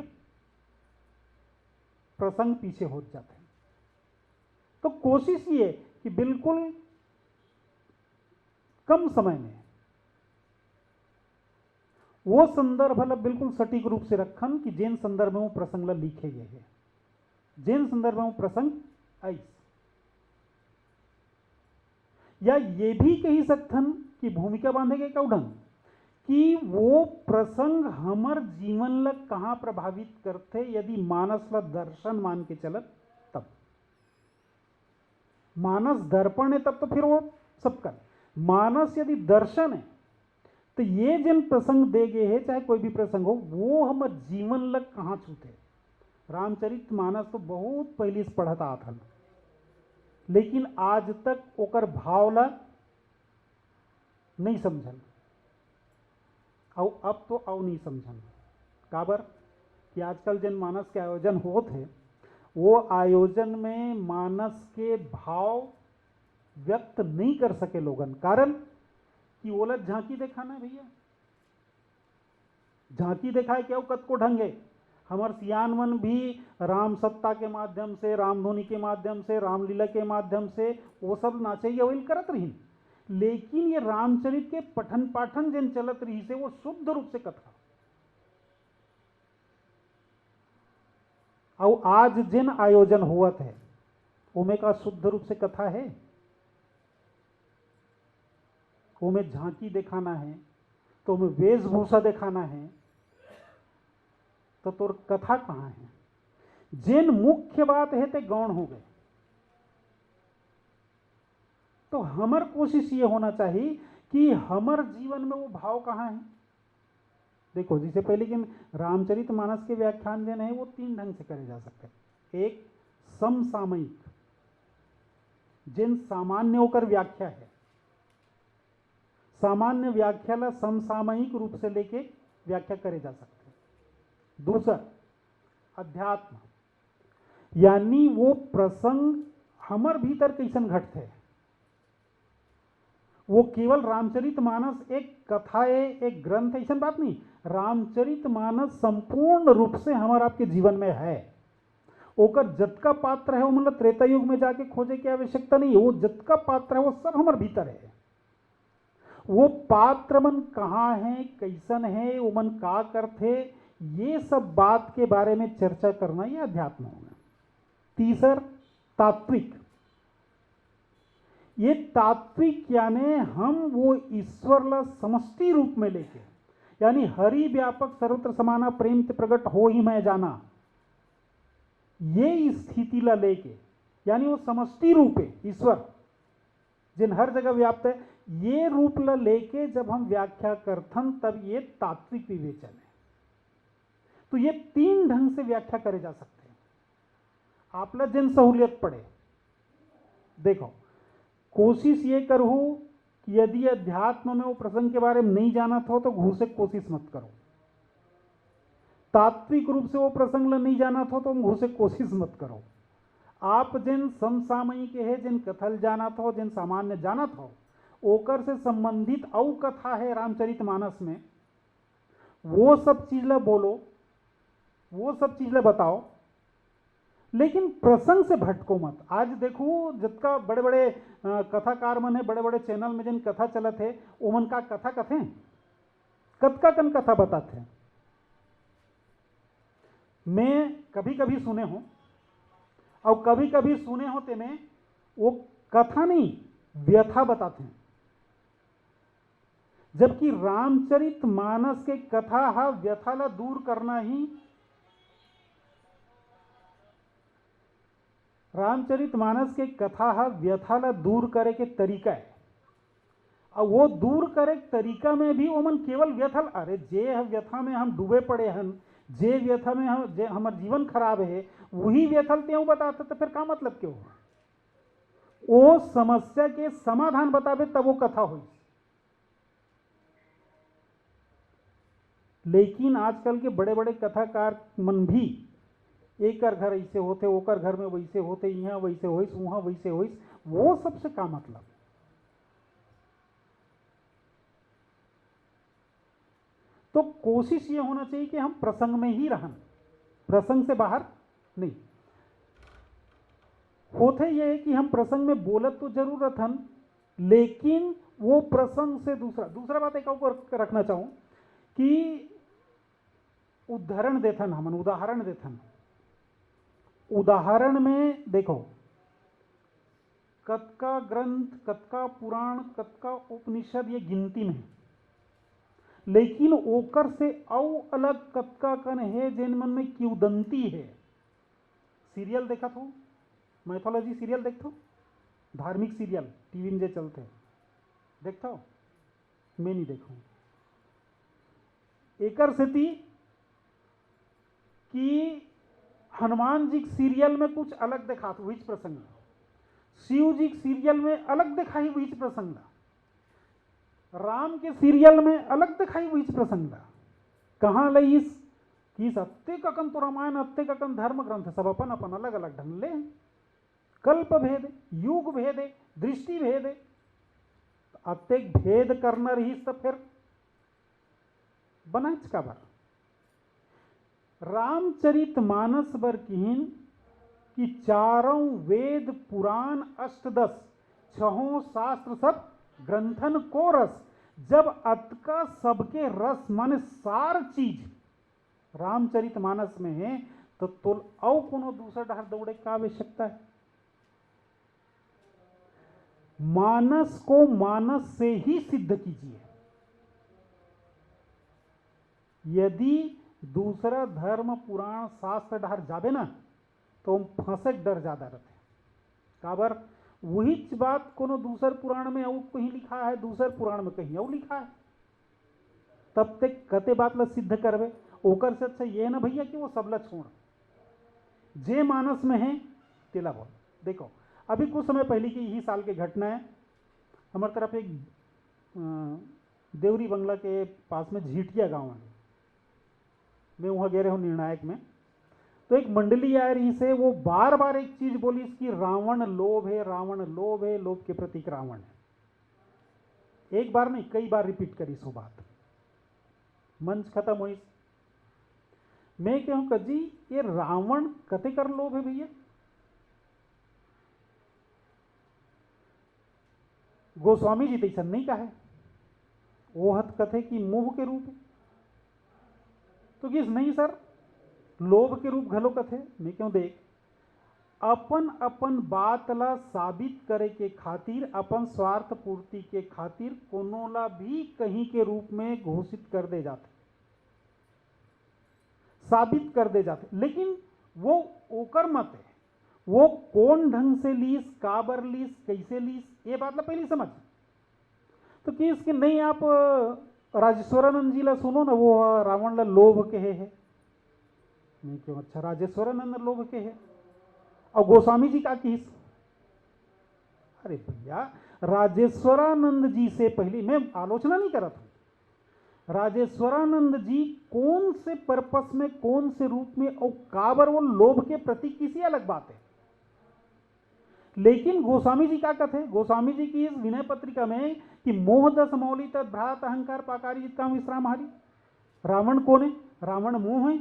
Speaker 2: प्रसंग पीछे हो जाते हैं। तो कोशिश ये कि बिल्कुल कम समय में वो संदर्भ बिल्कुल सटीक रूप से रखन कि जैन संदर्भ में वो प्रसंग लिखे गए हैं, जैन संदर्भ में वो प्रसंग ऐस, या ये भी कही सकथन कि भूमिका बांधे के कौढंग कि वो प्रसंग हमर जीवन ला कहाँ प्रभावित करते। यदि मानस ला दर्शन मान के चलत तब मानस दर्पण है, तब तो फिर वो सब कर। मानस यदि दर्शन है तो ये जिन प्रसंग दे गए हैं, चाहे कोई भी प्रसंग हो, वो हमर जीवन ला कहाँ छूते। रामचरित मानस तो बहुत पहले से पढ़ता आता, लेकिन आज तक ओकर भाव ला नहीं समझल, और अब तो और नहीं समझन। काबर कि आजकल जिन मानस के आयोजन होते हैं वो आयोजन में मानस के भाव व्यक्त नहीं कर सके लोगन, कारण कि वो लोग झांकी दिखाना है भैया, झांकी दिखाए क्या कत को ढंगे। हमार सियान मन भी राम सत्ता के माध्यम से, रामधुनी के माध्यम से, रामलीला के माध्यम से वो सब नाचे वही करत रही, लेकिन ये रामचरित के पठन पाठन जिन चलत रही से वो शुद्ध रूप से कथा। और आज जिन आयोजन हुआ थे उमें का शुद्ध रूप से कथा है, उमें झांकी दिखाना है, तो उमें वेशभूषा दिखाना है, तो तोर कथा कहाँ है। जिन मुख्य बात है ते गौण हो गए। तो हमर कोशिश ये होना चाहिए कि हमर जीवन में वो भाव कहाँ है। देखो, जिसे पहले कि रामचरित मानस के व्याख्यान जिन है वो 3 ढंग से करे जा सकते हैं। एक समसामयिक, जिन सामान्य होकर व्याख्या है, सामान्य व्याख्या ला समसामयिक रूप से लेके व्याख्या करे जा सकते हैं। दूसरा अध्यात्म, यानी वो प्रसंग हमर भीतर कैसन घटते हैं। वो केवल रामचरित मानस एक कथा है, एक ग्रंथ है, ऐसा बात नहीं। रामचरित मानस संपूर्ण रूप से हमारे आपके जीवन में है। ओकर जतका पात्र है वो मतलब त्रेता युग में जाके खोजे की आवश्यकता नहीं है। वो जतका पात्र है वो सब हमारे भीतर है। वो पात्र मन कहाँ है, कैसन है, वो मन का करते, ये सब बात के बारे में चर्चा करना ये अध्यात्म होगा। तीसर तात्विक, ये तात्विक यानी हम वो ईश्वर ला समष्टि रूप में लेके, यानी हरि व्यापक सर्वत्र समाना प्रेम ते प्रकट हो ही मैं जाना, ये स्थिति ला लेके, यानी वो समष्टि रूप है ईश्वर जिन हर जगह व्याप्त है, ये रूप ला लेके जब हम व्याख्या करथन तब ये तात्विक विवेचन है। तो ये 3 ढंग से व्याख्या करे जा सकते हैं। आपला जिन सहूलियत पड़े, देखो, कोशिश ये करो कि यदि अध्यात्म में वो प्रसंग के बारे में नहीं जाना था तो घूसे कोशिश मत करो। तात्विक रूप से वो प्रसंग नहीं जाना था तो घूसे कोशिश मत करो। आप जिन समसामयिक है, जिन कथल जाना था, जिन सामान्य जाना था, ओकर से संबंधित औ कथा है रामचरितमानस में, वो सब चीज ला बोलो, वो सब चीज ला बताओ, लेकिन प्रसंग से भटको मत। आज देखो जितना बड़े बड़े कथाकार मन है, बड़े बड़े चैनल में जिन कथा चलत है, ओमन का कथा कथे कतका कन कथा बताते हैं। मैं कभी कभी सुने हूं और कभी कभी सुने होते में वो कथा नहीं व्यथा बताते हैं, जबकि रामचरितमानस के कथा हा व्यथा ला दूर करना ही, रामचरितमानस के कथा हा व्यथा ला दूर करे के तरीका है। और वो दूर करे तरीका में भी ओमन केवल व्यथा, अरे जे व्यथा में हम डूबे पड़े हन, जे व्यथा में हम, जे हमार जीवन खराब है, वही व्यथल त्यों बताते तो फिर का मतलब क्यों? वो समस्या के समाधान बतावे तब वो कथा हुई। लेकिन आजकल के बड़े बड़े कथाकार मन भी एक घर ऐसे होते, ओकर घर में वैसे होते, यहाँ वैसे होइस, वहां वैसे होइस, वो सबसे का मतलब? तो कोशिश ये होना चाहिए कि हम प्रसंग में ही रहन, प्रसंग से बाहर नहीं। होते ये है कि हम प्रसंग में बोलत तो जरूर हन, लेकिन वो प्रसंग से दूसरा बात एक और रखना चाहूं कि उदाहरण देथन, हमन उदाहरण देथन। उदाहरण में देखो, कतका ग्रंथ, कतका पुराण, कतका उपनिषद ये गिनती में, लेकिन ओकर से औ अलग कतका कन है जिन मन में किंवदंती है। सीरियल देखा था, मैथोलॉजी सीरियल देखता, धार्मिक सीरियल टीवी में जो चलते देखता हो, मैं नहीं देखा। एकर स्थिति कि हनुमान जी सीरियल में कुछ अलग देखा था विच प्रसंग, शिव जी सीरियल में अलग दिखाई विच प्रसंग, राम के सीरियल में अलग दिखाई विच प्रसंग। कहाँ लईस कि अत्ते ककन तो रामायण, अत्ते ककन धर्म ग्रंथ, सब अपन अपन अलग अलग ढंग ले, कल्प भेद, युग भेद, दृष्टि भेद, अत्ते भेद करना रही तो फिर बनाच का बार। रामचरितमानस बर किहिन कि चारों वेद पुराण अष्टदश छहों शास्त्र सब ग्रंथन को रस, जब अतका सबके रस मन सार चीज रामचरितमानस में है, तो तुल औ कोनो दूसरा डहर दौड़े का आवश्यकता है? मानस को मानस से ही सिद्ध कीजिए। यदि दूसरा धर्म पुराण शास्त्र डहर जाबे ना तो हम फंसे डर ज्यादा रहते। काबर वही बात कोनो दूसर पुराण में और कहीं लिखा है, दूसर पुराण में कहीं और लिखा है, तब तक कते बात ला सिद्ध करवे। ओकर से अच्छा ये ना भैया कि वो सबला छोड़, जे मानस में है तेला बोल। देखो अभी कुछ समय पहले की यही साल की घटना है, हमारे तरफ एक देवरी बंगला के पास में झीटिया गांव है, मैं वहाँ गए हूँ निर्णायक में। तो एक मंडली आ रही से, वो बार बार एक चीज बोली कि रावण लोभ है, रावण लोभ है, लोभ के प्रतीक रावण है। एक बार नहीं कई बार रिपीट करी सो बात। मंच खत्म हुई, मैं कहूँ कजी ये रावण कते कर लोभ है भैया? गोस्वामी जी तैसन नहीं कहा है, वो हत कथे की मोह के रूप है, तो किस नहीं सर लोभ के रूप घलो कथे। मैं क्यों देख, अपन अपन बात ला साबित करे के खातिर, अपन स्वार्थ पूर्ति के खातिर कोनो ला भी कहीं के रूप में घोषित कर दे जाते, साबित कर दे जाते। लेकिन वो ओकर मत है, वो कौन ढंग से लीस, काबर लीस, कैसे लीस, ये बात ला पहले समझ। तो कि इसके नहीं आप राजेश्वरानंद जी ला सुनो ना, वो रावण ला लोभ कहे है। मैं क्यों, अच्छा राजेश्वरानंद लोभ के है, और गोस्वामी जी का किस अरे भैया, राजेश्वरानंद जी से पहले, मैं आलोचना नहीं कर रहा था, राजेश्वरानंद जी कौन से पर्पस में, कौन से रूप में और काबर वो लोभ के प्रति, किसी अलग बात है। लेकिन गोस्वामी जी क्या कहते हैं, गोस्वामी जी की इस विनय पत्रिका में कि मोह दस मौली तत् भ्रात अहंकार पाकारी जितका विश्राम हारी। रावण कौन है? रावण मोह है।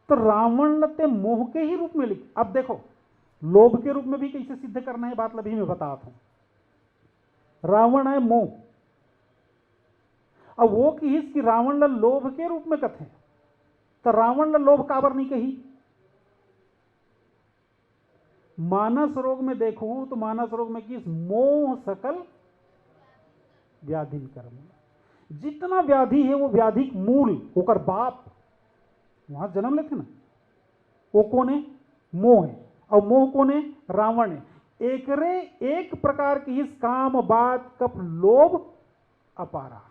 Speaker 2: तो रावण लते मोह के ही रूप में लिख। अब देखो लोभ के रूप में भी कैसे सिद्ध करना है, बात अभी मैं बताता हूं। रावण है मोह, अब वो कि रावण ल लोभ के रूप में कथे, तो रावण ल लोभ काबर नहीं कही। मानस रोग में देखू तो मानस रोग में किस मोह सकल व्याधि कर्म, जितना व्याधि है वो व्याधि मूल होकर बाप वहां जन्म लेते ना, वो कौन है? मोह है। और मोह कौन है? रावण है। एकरे एक प्रकार की इस काम बात कप लोभ अपारा।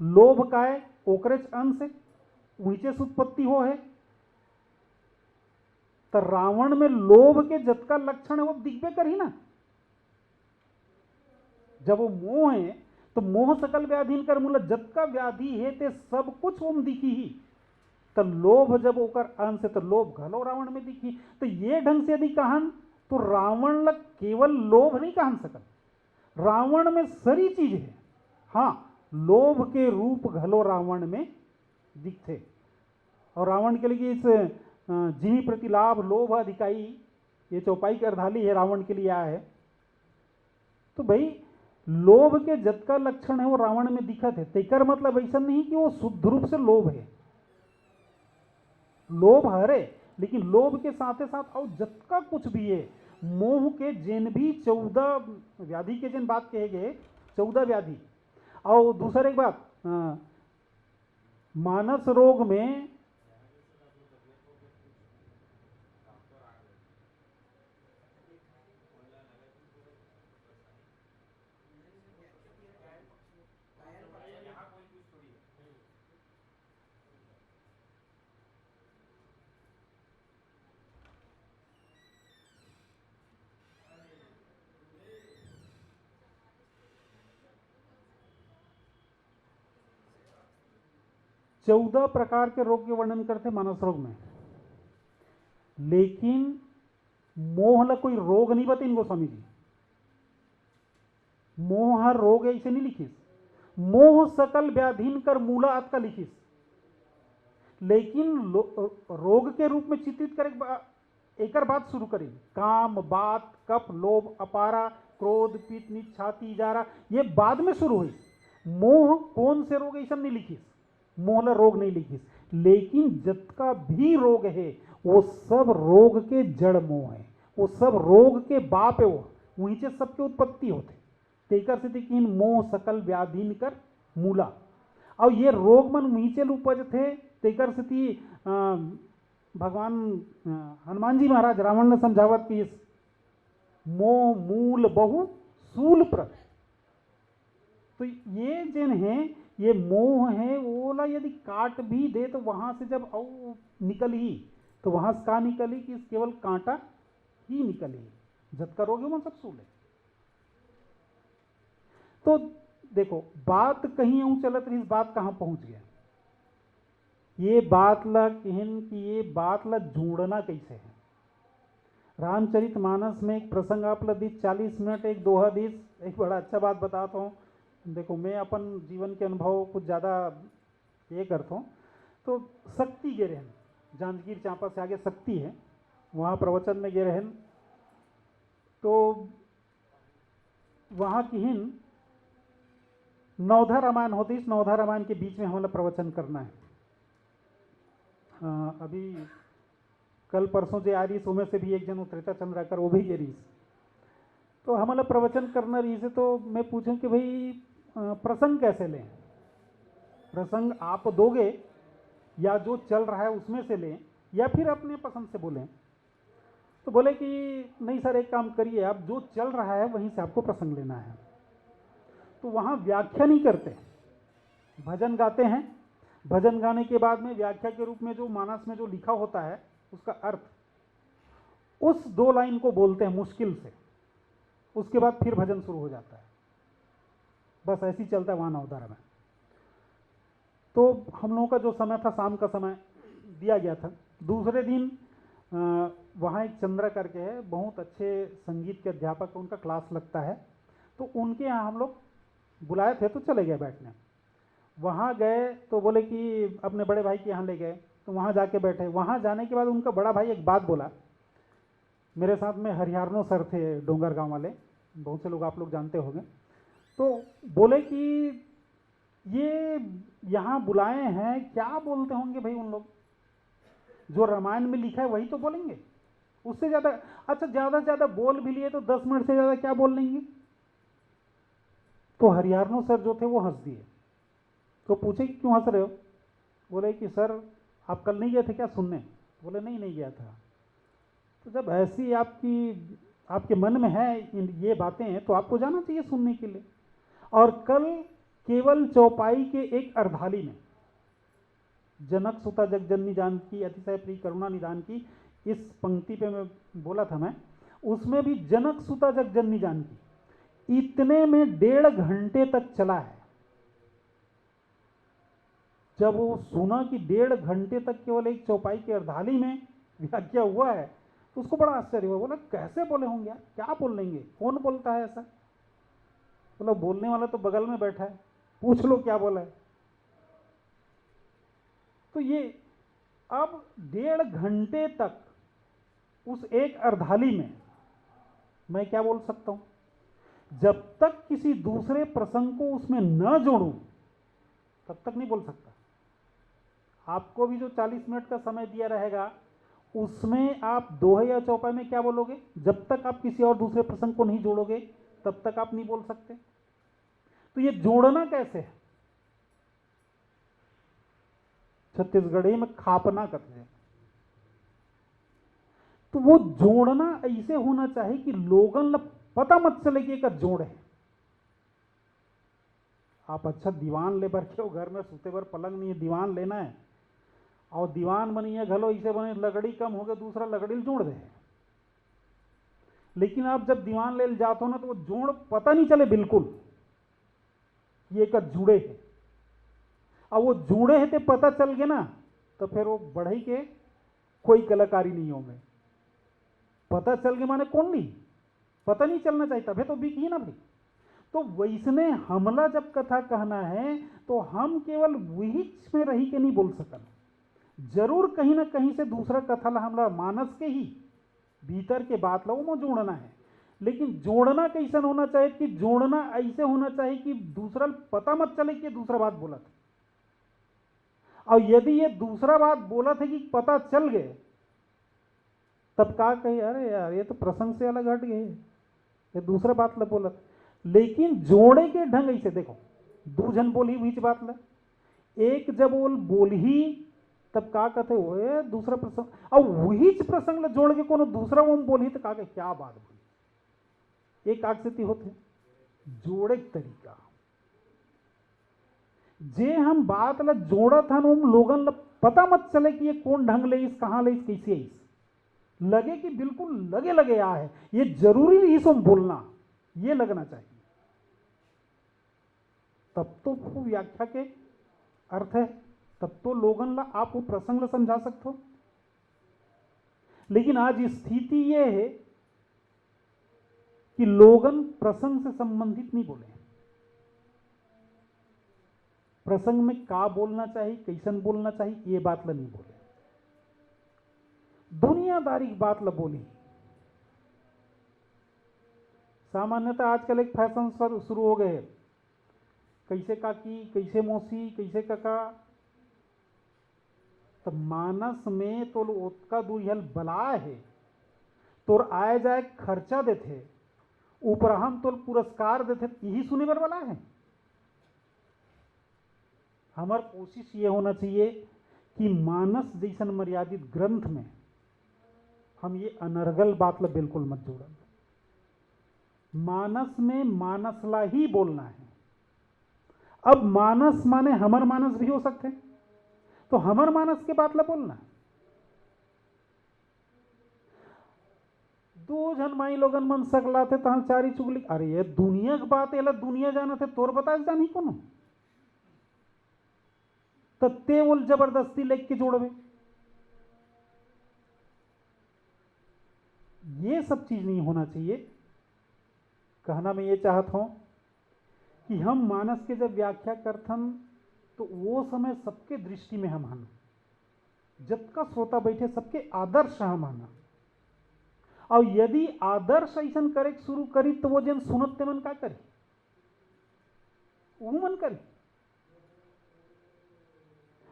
Speaker 2: लोभ का है ओकरे अंश है, ऊंचे से उत्पत्ति हो है। तो रावण में लोभ के जतका लक्षण है वो दिखबे करी ना। जब वो मोह है तो मोह सकल व्याधीन कर मूल, जतका व्याधि है ते सब कुछ वो दिखी ही। तो लोभ जब ओकर अंश है तो लोभ घलो रावण में दिखी। तो ये ढंग से यदि कहन तो रावण लग केवल लोभ नहीं कहन सकल, रावण में सारी चीज है। हाँ, लोभ के रूप घलो रावण में दिखते। और रावण के लिए इस जिमी प्रतिलाभ लोभ अधिकाई, ये चौपाई की अर्धाली है, रावण के लिए आया है। तो भाई लोभ के जतका लक्षण है वो रावण में दिखत है। तेकर मतलब ऐसा नहीं कि वो शुद्ध रूप से लोभ है, लोभ हरे, लेकिन लोभ के साथ साथ और जतका कुछ भी है मोह के जिन भी 14 व्याधि के जिन बात कहे गए, 14 व्याधि। और दूसरा एक बात, मानस रोग में चौदह प्रकार के रोग के वर्णन करते मानस रोग में, लेकिन मोह ला कोई रोग नहीं बताइन गोस्वामी जी। मोह हर रोग ऐसे नहीं लिखिस, मोह सकल व्याधीन कर मूला आत का लिखिस। लेकिन रोग के रूप में चित्रित करे एक बात शुरू करी, काम बात कप लोभ अपारा क्रोध पीत नीच छाती इजारा, ये बाद में शुरू हुई। मोह कौन से रोग ऐसा नहीं लिखिस, मोहला रोग नहीं लिखिस। लेकिन जतका भी रोग है वो सब रोग के जड़ मोह है, वो सब रोग के बाप है, वो वहीं से सबके उत्पत्ति होते। तेकर से तीन मोह सकल व्याधीन कर मूला। और ये रोग मन वहीं से उपज थे। तेकर से भगवान हनुमान जी महाराज रावण ने समझावत कि इस मोह मूल बहु सूल प्रत। तो ये जिन है ये मोह है, ओला यदि काट भी दे तो वहां से जब निकल ही तो वहां से का निकली कि केवल कांटा ही निकली, जतका रोग है वो सब सूल है। तो देखो बात कहीं यूं चलत रही, इस बात कहां पहुंच गया। ये बात ला कहन कि ये बात ला जोड़ना कैसे है। रामचरित मानस में एक प्रसंग आप ला दी 40 मिनट एक दोहा दी। एक बड़ा अच्छा बात बताता हूँ। देखो मैं अपन जीवन के अनुभव कुछ ज़्यादा ये करता हूँ। तो शक्ति गे रहन, जांजगीर चांपा से आगे शक्ति है, वहाँ प्रवचन में गे रहन। तो वहाँ की हिन नवधा रामायण होती, इस नवधा रामायण के बीच में हमें प्रवचन करना है। अभी कल परसों जो आ रही उनमें से भी एक जन त्रेता चंद्र आकर वो भी गे रही। तो हमारा प्रवचन करना रही से तो मैं पूछूं कि भाई प्रसंग कैसे लें, प्रसंग आप दोगे या जो चल रहा है उसमें से लें या फिर अपने पसंद से बोलें। तो बोले कि नहीं सर एक काम करिए, आप जो चल रहा है वहीं से आपको प्रसंग लेना है। तो वहाँ व्याख्या नहीं करते, भजन गाते हैं। भजन गाने के बाद में व्याख्या के रूप में जो मानस में जो लिखा होता है उसका अर्थ, उस 2 लाइन को बोलते हैं मुश्किल से। उसके बाद फिर भजन शुरू हो जाता है। बस ऐसे ही चलता है वहाँ नवद्वारा में। तो हम लोगों का जो समय था शाम का समय दिया गया था। दूसरे दिन वहाँ एक चंद्रा करके है, बहुत अच्छे संगीत के अध्यापक, उनका क्लास लगता है, तो उनके यहाँ हम लोग बुलाए थे तो चले गए बैठने। वहाँ गए तो बोले कि अपने बड़े भाई के यहाँ ले गए, तो वहाँ जाके बैठे। वहाँ जाने के बाद उनका बड़ा भाई एक बात बोला। मेरे साथ में हरियाणो सर थे, डोंगर गांव वाले, बहुत से लोग आप लोग जानते होंगे। तो बोले कि ये यहाँ बुलाए हैं, क्या बोलते होंगे भाई उन लोग, जो रामायण में लिखा है वही तो बोलेंगे, उससे ज़्यादा। अच्छा ज़्यादा से ज़्यादा बोल भी लिए तो 10 मिनट से ज़्यादा क्या बोल लेंगे। तो हरियाणो सर जो थे वो हंस दिए। तो पूछे कि क्यों हंस रहे हो। बोले कि सर आप कल नहीं गए थे क्या सुनने। बोले नहीं नहीं गया था। तो जब ऐसी आपके मन में है ये बातें हैं तो आपको जाना चाहिए सुनने के लिए। और कल केवल चौपाई के एक अर्धाली में जनक सुता जगजननी जानकी अतिशय प्रिय करुणा निदान की इस पंक्ति पे मैं बोला था मैं, उसमें भी जनक सुता जगजननी जानकी इतने में 1.5 घंटे तक चला है। जब वो सुना कि 1.5 घंटे तक केवल एक चौपाई के अर्धाली में व्याख्या हुआ है तो उसको बड़ा आश्चर्य हुआ। बोला कैसे बोले होंगे यार, क्या बोल लेंगे, कौन बोलता है ऐसा। बोला बोलने वाला तो बगल में बैठा है, पूछ लो क्या बोला है। तो ये अब 1.5 घंटे तक उस एक अर्धाली में मैं क्या बोल सकता हूं, जब तक किसी दूसरे प्रसंग को उसमें न जोड़ूं तब तक नहीं बोल सकता। आपको भी जो 40 मिनट का समय दिया रहेगा उसमें आप दोहे या चौपाई में क्या बोलोगे, जब तक आप किसी और दूसरे प्रसंग को नहीं जोड़ोगे तब तक आप नहीं बोल सकते। तो ये जोड़ना कैसे है, छत्तीसगढ़ी में खापना कहते हैं। तो वो जोड़ना ऐसे होना चाहिए कि लोगन पता मत चले कि एक जोड़ है। आप अच्छा दीवान ले बैठे हो, घर में सूते भर पलंग नहीं है, दीवान लेना है और दीवान बनी है घलो इसे बने, लकड़ी कम हो गया दूसरा लकड़ी जोड़ दे। लेकिन आप जब दीवान ले जाते हो ना तो वो जोड़ पता नहीं चले बिल्कुल ये एक जुड़े है। अब वो जुड़े है तो पता चल गया ना तो फिर वो बढ़ई के कोई कलाकारी नहीं होंगे। पता चल गया माने कौन ली, पता नहीं चलना चाहिए तभी तो बिकी ना भाई। तो वैसने हमला जब कथा कहना है तो हम केवल वही में रही के नहीं बोल सकल, जरूर कहीं ना कहीं से दूसरा कथा ला हमला मानस के ही भीतर के बात ला वो जोड़ना है। लेकिन जोड़ना कैसा होना चाहिए कि जोड़ना ऐसे होना चाहिए कि दूसरा पता मत चले कि दूसरा बात बोला था। और यदि ये दूसरा बात बोला था कि पता चल गए तब का कही अरे यार ये तो प्रसंग से अलग हट गए, ये दूसरा बात ला बोला था। लेकिन जोड़े के ढंग ऐसे देखो, दूजन बोली बीच बात ला, एक जब बोल ही तब का कहते हुए दूसरा प्रसंग, और वही प्रसंग ला जोड़ के कोनो दूसरा वो बोली तो का क्या बात बोली। एक आकृति होते जोड़े तरीका जे हम बात ला जोड़ा था ना लोगन ला पता मत चले कि ये कौन ढंग ले इस कहां ले इस कैसे इस लगे कि बिल्कुल लगे लगे आ है, ये जरूरी नहीं सो बोलना ये लगना चाहिए, तब तो वो व्याख्या के अर्थ है, तब तो लोगन ला आप वो प्रसंग ला समझा सकते हो। लेकिन आज स्थिति ये है कि लोगन प्रसंग से संबंधित नहीं बोले, प्रसंग में का बोलना चाहिए कैसन बोलना चाहिए ये बात ला नहीं बोले, दुनियादारी की बात ला बोली। सामान्यतः आजकल एक फैशन शुरू हो गए, कैसे काकी कैसे मौसी कैसे काका। तो मानस में तो उसका दुहल बला है तो आए जाए खर्चा देते ऊपर हम तो पुरस्कार देते, यही सुने बर वाला है। हमार कोशिश ये होना चाहिए कि मानस जैसन मर्यादित ग्रंथ में हम ये अनर्गल बात ला बिल्कुल मत जोड़न। मानस में मानसला ही बोलना है। अब मानस माने हमर मानस भी हो सकते हैं, तो हमर मानस के बात ला बोलना। दो जन माई लोगन मन सकला थे तहाँ चारी चुगली, अरे ये दुनिया की बात है, दुनिया जाना थे तोर बता जानी कोनो तो ते बोल जबरदस्ती लेके जोड़वे। ये सब चीज नहीं होना चाहिए। कहना मैं ये चाहता हूं कि हम मानस के जब व्याख्या करथन तो वो समय सबके दृष्टि में हम हन, जब का श्रोता बैठे सबके आदर्श हम हन। और यदि आदर्श ऐसा करे शुरू करी तो वो जन सुनत ते मन का करी, वो मन करी।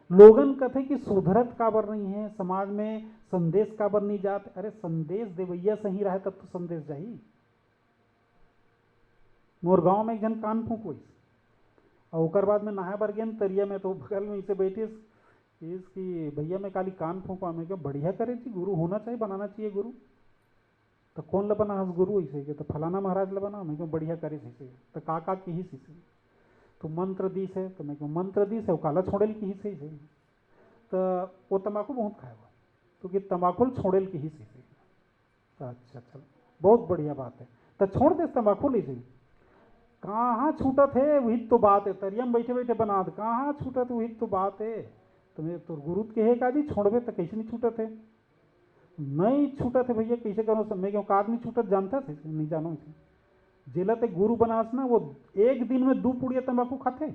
Speaker 2: लोगन कथे कि सुधरत काबर नहीं है, समाज में संदेश काबर नहीं जाते। अरे संदेश देवैया सही रहे तब तो संदेश जाही। मोर गांव में एक जन कान फूक हुई और ओकर बाद में नहा बर गेन तरिया में, तो बगल में इसे बैठे कि भैया मैं काली कान फूका। मैं क्या बढ़िया करे थी, गुरु होना चाहिए, बनाना चाहिए गुरु। तो कौन ला बना हस गुरु ऐसे के? तो फलाना महाराज ला बना। मैं क्यों बढ़िया करे से? तो का की ही से तो मंत्र दी से, तो मैं क्यों मंत्र दी से वो काला छोड़ेल की ही से। तो वो तम्बाकू बहुत खाया हुआ तो कि तम्बाकू छोड़ेल की ही से। तो अच्छा चल बहुत बढ़िया बात है, तो छोड़ दे तम्बाकू ले से। कहाँ छूटत है, वही तो बात है। तरियम बैठे बैठे बना दे, कहाँ छूटत वही तो बात है। तुम्हें तो गुरु कहे का जी छोड़बे तो कैसे नहीं छूटत है? नहीं छूटत है भैया, कैसे करो सब? मैं क्यों कार नहीं छूटत जानता थे? नहीं जानो इसे। जेला ते गुरु बनास ना, वो एक दिन में 2 पुड़िया तंबाकू खाते।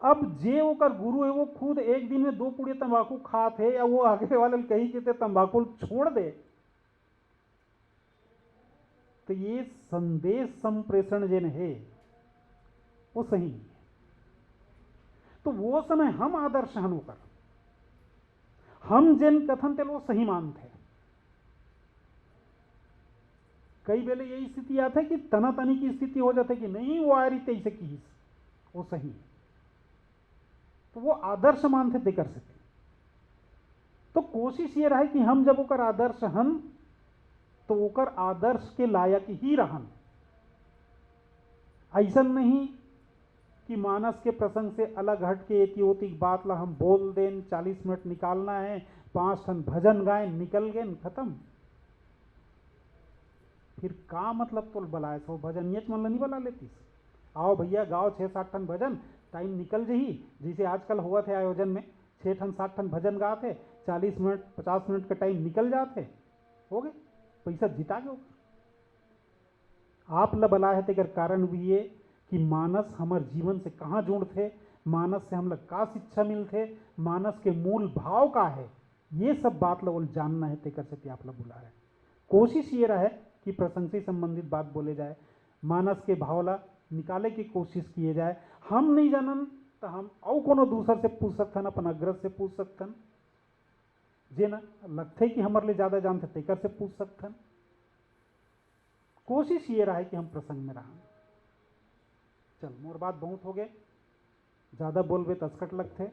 Speaker 2: अब जे ओकर गुरु है वो खुद एक दिन में 2 पुड़िया तंबाकू खाते, या वो आगे वाले कही कि तंबाकू छोड़ दे, तो ये संदेश संप्रेषण जिन है वो सही नहीं है। तो वो समय हम आदर्श हन होकर हम जिन कथन थे वो सही मानते। कई बेले यही स्थिति आती है कि तना तनी की स्थिति हो जाती है कि नहीं वो आ रही तैसे की वो सही है, तो वो आदर्श मानते थे कर सकते। तो कोशिश ये रहे कि हम जब ओकर आदर्श हन तो ओकर आदर्श के लायक ही रहन। ऐसा नहीं कि मानस के प्रसंग से अलग हट के एतियोतिक बात ला हम बोल दें, 40 मिनट निकालना है, 5 ठन भजन गाए निकल गए खत्म। फिर का मतलब तो बुलाए सो भजन ये मन नहीं बुला लेती। आओ भैया गाओ 6-7 ठन भजन, टाइम निकल जही। जैसे आजकल हुआ थे आयोजन में 6 ठन 7 ठन भजन गा थे, 40 मिनट 50 मिनट का टाइम निकल जाते, हो गए, पैसा जिता गए। आप ला बला है तेकर कारण भी ये कि मानस हमार जीवन से कहाँ जुड़ते, मानस से हम लोग का शिक्षा मिलते, मानस के मूल भाव का है, ये सब बात लोग जानना है। तेकर से आप लोग बुला रहे। कोशिश ये रहे कि प्रसंग से संबंधित बात बोले जाए, मानस के भाव ला निकाले की कोशिश किए जाए। हम नहीं जानन तो हम और कोनो दूसर से पूछ सकथन, अपन अग्रज से पूछ सकथन, जे ना लगते कि हमारे लिए ज्यादा जानते तेकर से पूछ सकथन। कोशिश ये रहा है कि हम प्रसंग में रहें। चल मोर बात बहुत हो गए, ज्यादा बोलबे तस्कट लगते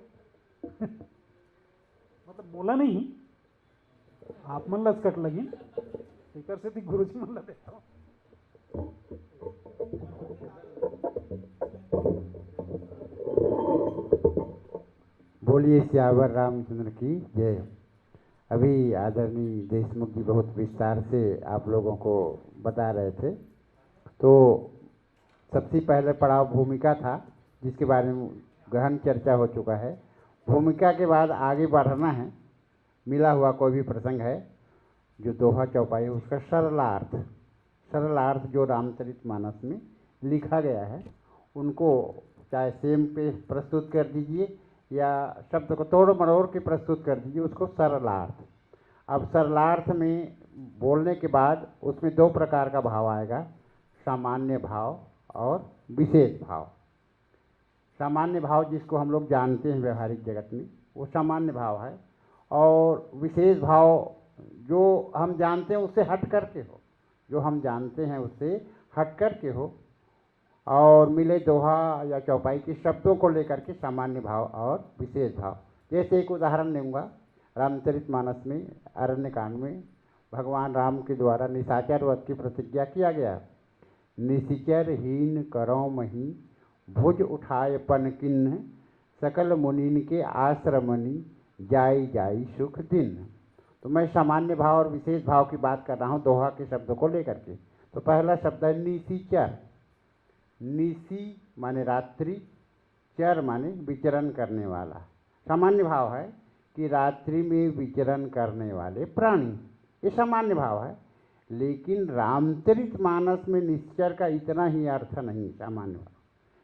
Speaker 2: मतलब बोला नहीं, आप मन लस्कट लगी तेकर से थी गुरु जी मन लगे।
Speaker 1: बोलिए सियावर रामचंद्र की जय। अभी आदरणीय देशमुख जी बहुत विस्तार से आप लोगों को बता रहे थे। तो सबसे पहले पड़ाव भूमिका था, जिसके बारे में गहन चर्चा हो चुका है। भूमिका के बाद आगे बढ़ना है। मिला हुआ कोई भी प्रसंग है जो दोहा चौपाई, उसका सरलार्थ जो रामचरितमानस में लिखा गया है, उनको चाहे सेम पे प्रस्तुत कर दीजिए या शब्द को तोड़ मरोड़ के प्रस्तुत कर दीजिए, उसको सरलार्थ। अब सरलार्थ में बोलने के बाद उसमें 2 प्रकार का भाव आएगा, सामान्य भाव और विशेष भाव। सामान्य भाव जिसको हम लोग जानते हैं व्यवहारिक जगत में, वो सामान्य भाव है। और विशेष भाव जो हम जानते हैं उससे हट करके हो, जो हम जानते हैं उससे हट करके हो, और मिले दोहा या चौपाई के शब्दों को लेकर के सामान्य भाव और विशेष भाव। जैसे एक उदाहरण दूंगा, रामचरितमानस में अरण्यकांड में भगवान राम के द्वारा निशाचर वध की प्रतिज्ञा किया गया। निशिचर हीन करो मही, भुज उठाए पन किन्न, सकल मुनीन के आश्रमनि, जाई जाई सुख दिन। तो मैं सामान्य भाव और विशेष भाव की बात कर रहा हूँ दोहा के शब्दों को लेकर के। तो पहला शब्द है निशिचर। निशि माने रात्रि, चर माने विचरण करने वाला। सामान्य भाव है कि रात्रि में विचरण करने वाले प्राणी, ये सामान्य भाव है। लेकिन रामचरितमानस में निश्चर का इतना ही अर्थ नहीं, सामान्य भाव।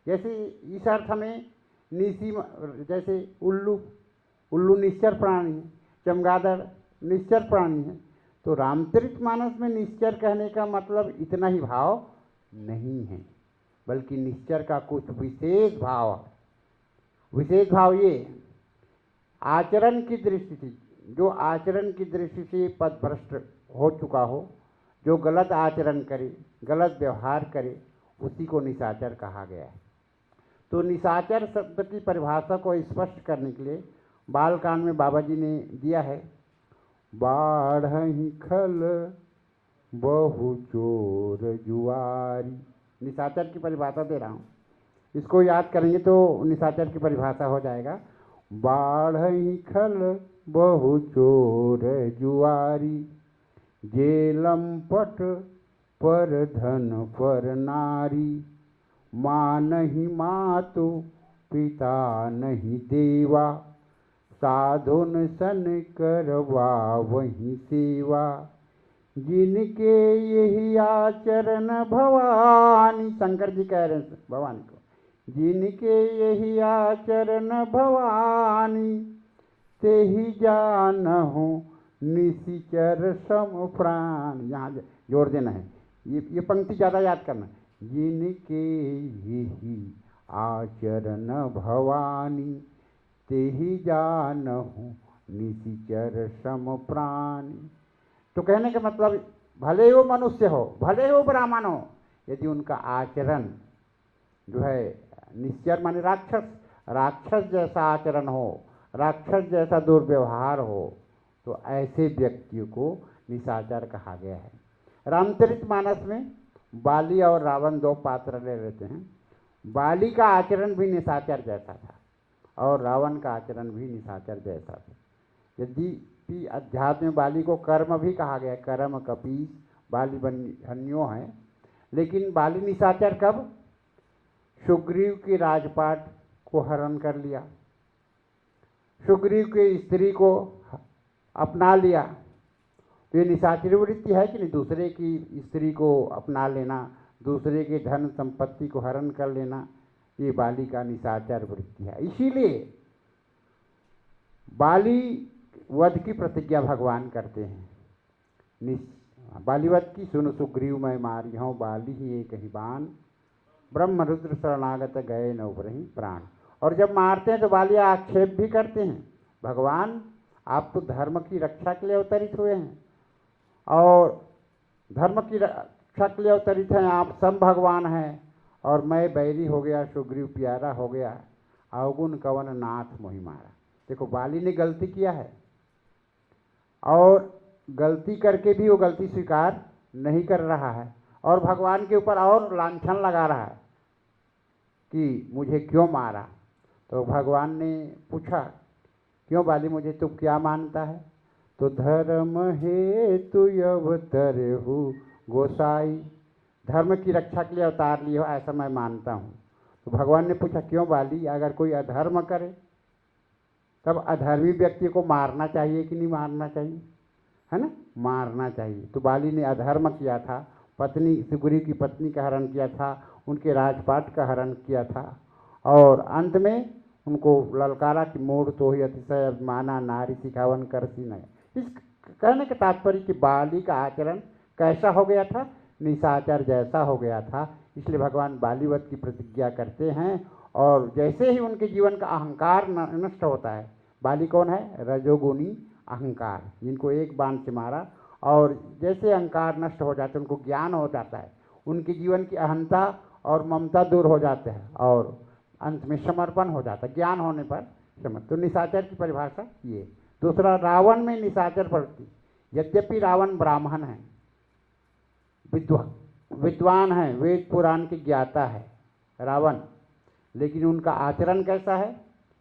Speaker 1: जैसे इस अर्थ में निशि, जैसे उल्लू, उल्लू निश्चर प्राणी है, चमगादड़ निश्चर प्राणी है। तो रामचरितमानस में निश्चर कहने का मतलब इतना ही भाव नहीं है, बल्कि निश्चर का कुछ विशेष भाव है। विशेष भाव ये आचरण की दृष्टि से, जो आचरण की दृष्टि से पथभ्रष्ट हो चुका हो, जो गलत आचरण करे, गलत व्यवहार करे, उसी को निशाचर कहा गया है। तो निशाचर शब्द की परिभाषा को स्पष्ट करने के लिए बालकांड में बाबा जी ने दिया है, बाढ़हि खल बहु चोर जुआरी। निशाचर की परिभाषा दे रहा हूँ, इसको याद करेंगे तो निशाचर की परिभाषा हो जाएगा, बाढ़हि खल बहु चोर जुआरी, जे लंपट पर धन पर नारी, माँ नहीं मातु पिता नहीं देवा, साधुन सन करवा वही सेवा, जिनके यही आचरण भवानी। शंकर जी कह रहे हैं भवानी को, जिनके यही आचरण भवानी, ते ही जानहु निशिचर सम प्राण। यहाँ जोड़ देना है, ये पंक्ति ज़्यादा याद करना। जिनके यही आचरण भवानी, ते ही जानहु निशिचर सम प्राणी। तो कहने का मतलब भले वो मनुष्य हो, भले वो ब्राह्मण हो, यदि उनका आचरण जो है निश्चर माने राक्षस, राक्षस जैसा आचरण हो, राक्षस जैसा दुर्व्यवहार हो, तो ऐसे व्यक्तियों को निशाचर कहा गया है। रामचरितमानस में बाली और रावण दो पात्र ले लेते हैं। बाली का आचरण भी निशाचर जैसा था और रावण का आचरण भी निशाचर जैसा था। यदि अध्यात्म में बाली को कर्म भी कहा गया, कर्म कपीस बाली हन्यो है, लेकिन बाली निशाचर कब? सुग्रीव के राजपाट को हरण कर लिया, सुग्रीव के स्त्री को अपना लिया, तो ये निशाचरी वृत्ति है कि नहीं? दूसरे की स्त्री को अपना लेना, दूसरे के धन संपत्ति को हरण कर लेना, ये बाली का निशाचर वृत्ति है। इसीलिए बाली वध की प्रतिज्ञा भगवान करते हैं। बालीवध की सुन सुग्रीव मैं मारी हूँ, बाली ही एक ही बाण, ब्रह्म रुद्र शरणागत गए न उबरहि प्राण। और जब मारते हैं तो बाली आक्षेप भी करते हैं, भगवान आप तो धर्म की रक्षा के लिए अवतरित हुए हैं और धर्म की रक्षा के लिए अवतरित हैं, आप सब भगवान हैं और मैं बैरी हो गया, सुग्रीव प्यारा हो गया, अवगुण कवन नाथ मोहि मारा। देखो बाली ने गलती किया है और गलती करके भी वो गलती स्वीकार नहीं कर रहा है और भगवान के ऊपर और लांछन लगा रहा है कि मुझे क्यों मारा। तो भगवान ने पूछा, क्यों बाली मुझे तुम क्या मानता है? तो धर्म हेतु अवतरहु गोसाई, धर्म की रक्षा के लिए अवतार लिए हो ऐसा मैं मानता हूँ। तो भगवान ने पूछा, क्यों बाली, अगर कोई अधर्म करे तब अधर्मी व्यक्ति को मारना चाहिए कि नहीं मारना चाहिए? है ना, मारना चाहिए। तो बाली ने अधर्म किया था, पत्नी सुग्रीव की पत्नी का हरण किया था, उनके राजपाट का हरण किया था और अंत में उनको ललकारा कि मोड़ तो ही अतिशय अभिमाना नारी सिखावन कर सी न। इस कहने के तात्पर्य कि बाली का आचरण कैसा हो गया था? निशाचर जैसा हो गया था। इसलिए भगवान बालीवध की प्रतिज्ञा करते हैं और जैसे ही उनके जीवन का अहंकार नष्ट होता है, बाली कौन है? रजोगुणी अहंकार, जिनको एक बाण से मारा, और जैसे अहंकार नष्ट हो जाता है उनको ज्ञान हो जाता है, उनके जीवन की अहंता और ममता दूर हो जाते हैं और अंत में समर्पण हो जाता है। ज्ञान होने पर समर्पण। तो निशाचर की परिभाषा ये। दूसरा, रावण में निशाचर प्रवृत्ति। यद्यपि रावण ब्राह्मण है, विद्वान है, वेद पुराण के ज्ञाता है रावण, लेकिन उनका आचरण कैसा है?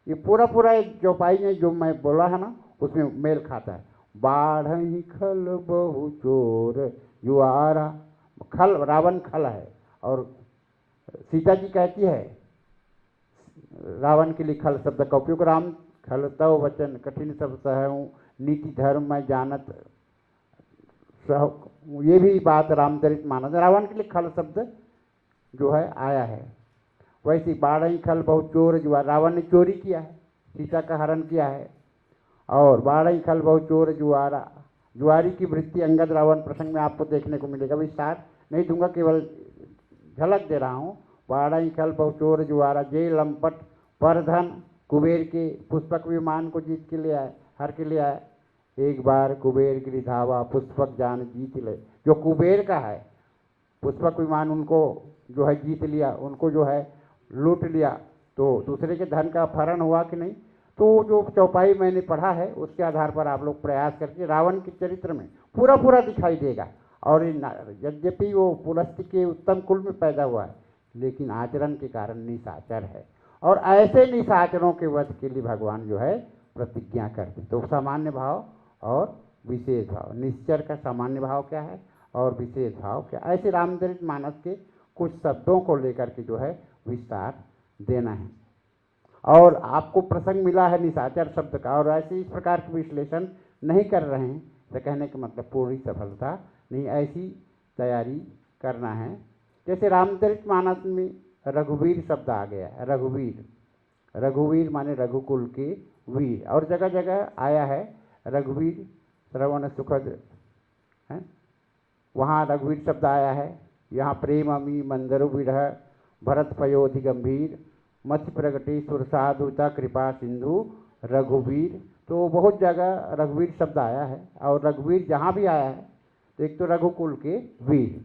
Speaker 1: ये पूरा एक चौपाई में जो मैं बोला है ना उसमें मेल खाता है। बाढ़ई खल बहु चोर जुआरा। खल, रावण खल है और सीता जी कहती है रावण के लिए खल शब्द का उपयोग, राम खल तव वचन कठिन सब सहऊँ नीति धर्म मैं जानत सह। ये भी बात रामचरितमानस, रावण के लिए खल शब्द जो है आया है। वैसे बाढ़ई खल बहुत चोर जुआ, रावण ने चोरी किया है, सीता का हरण किया है। और बाढ़ई खल बहुत चोर जुआरा, जुआरी की वृत्ति अंगद रावण प्रसंग में आपको देखने को मिलेगा। विस्तार नहीं दूंगा, केवल झलक दे रहा हूँ। बाढ़ई खल बहुत चोर जुआरा, जे लंपट पर धन कुबेर के पुष्पक विमान को जीत के ले आए, हर के ले आए। एक बार कुबेर गिरि धावा पुष्पक जान जीत ले। जो कुबेर का है पुष्पक विमान, उनको जो है जीत लिया, उनको जो है लूट लिया। तो दूसरे के धन का अपहरण हुआ कि नहीं? तो जो चौपाई मैंने पढ़ा है उसके आधार पर आप लोग प्रयास करके रावण के चरित्र में पूरा पूरा दिखाई देगा। और यद्यपि वो पुलस्त्य के उत्तम कुल में पैदा हुआ है, लेकिन आचरण के कारण निशाचर है। और ऐसे निशाचरों के वध के लिए भगवान जो है प्रतिज्ञा करते। तो सामान्य भाव और विशेष भाव, निश्चर का सामान्य भाव क्या है और विशेष भाव क्या, ऐसे रामचरितमानस के कुछ शब्दों को लेकर के जो है विस्तार देना है। और आपको प्रसंग मिला है निशाचर शब्द का, और ऐसे इस प्रकार के विश्लेषण नहीं कर रहे हैं तो कहने का मतलब पूरी सफलता नहीं, ऐसी तैयारी करना है। जैसे रामचरितमानस में रघुवीर शब्द आ गया है, रघुवीर, रघुवीर माने रघुकुल के वीर, और जगह जगह आया है रघुवीर श्रवण सुखद है, वहाँ रघुवीर शब्द आया है। यहाँ प्रेम अमी मंदरु विरह भरत पयोधि गंभीर मत्स्य प्रगति सुरसाधुता कृपा सिंधु रघुवीर। तो बहुत जगह रघुवीर शब्द आया है। और रघुवीर जहाँ भी आया है तो एक तो रघुकुल के वीर,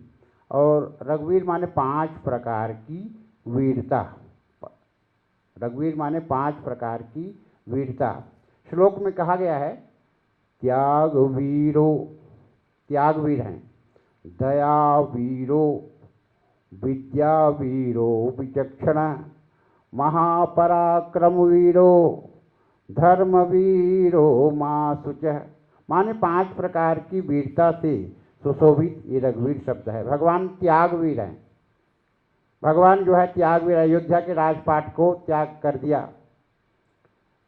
Speaker 1: और रघुवीर माने 5 प्रकार की वीरता, रघुवीर माने 5 प्रकार की वीरता। श्लोक में कहा गया है त्याग वीरो, त्याग वीर हैं, दया वीरो, विद्या वीरो विचक्षण, महापराक्रम वीरो, धर्म वीरो मासुच। माने 5 प्रकार की वीरता से सुशोभित ये रघुवीर शब्द है। भगवान त्यागवीर हैं, भगवान जो है त्यागवीर, अयोध्या के राजपाट को त्याग कर दिया।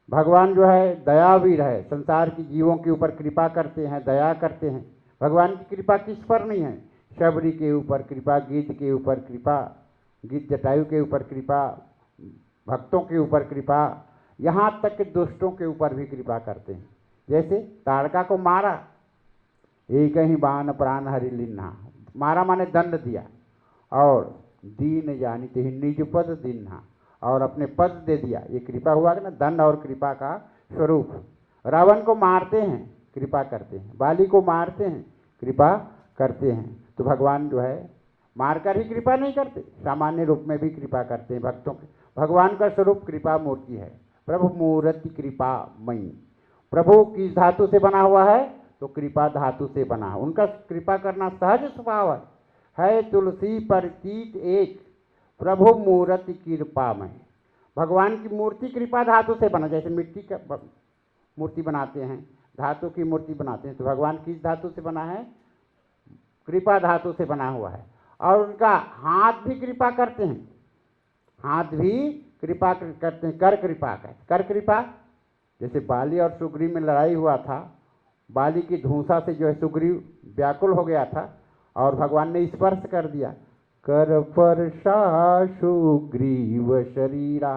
Speaker 1: भगवान जो है दयावीर है, संसार की जीवों के ऊपर कृपा करते हैं, दया करते हैं। भगवान की कृपा किस पर नहीं है? शबरी के ऊपर कृपा, गिद्ध के ऊपर कृपा, गिद्ध जटायु के ऊपर कृपा, भक्तों के ऊपर कृपा, यहाँ तक कि दुष्टों के ऊपर भी कृपा करते हैं। जैसे ताड़का को मारा, एक ही बाण प्राण हरि लिन्हा, मारा माने दंड दिया, और दीन जानिते ही निज पद दिन्हा, और अपने पद दे दिया। ये कृपा हुआ कि ना, दंड और कृपा का स्वरूप। रावण को मारते हैं कृपा करते हैं, बाली को मारते हैं कृपा करते हैं। तो भगवान जो है मारकर ही कृपा नहीं करते, सामान्य रूप में भी कृपा करते हैं भक्तों के। भगवान का स्वरूप कृपा मूर्ति है। प्रभु मूर्ति कृपा मई, प्रभु किस धातु से बना हुआ है? तो कृपा धातु से बना है। उनका कृपा करना सहज स्वभाव है तुलसी पर कीट एक, प्रभु मूर्ति कृपा में। भगवान की मूर्ति कृपा धातु से बना, जैसे मिट्टी का मूर्ति बनाते हैं, धातु की मूर्ति बनाते हैं, तो भगवान किस धातु से बना है? कृपा धातु से बना हुआ है। और उनका हाथ भी कृपा करते हैं, हाथ भी कृपा करते हैं, कर कृपा कर कृपा। जैसे बाली और सुग्रीव में लड़ाई हुआ था, बाली की धूसा से जो है सुग्रीव व्याकुल हो गया था, और भगवान ने स्पर्श कर दिया, कर परशा सुग्रीव शरीरा,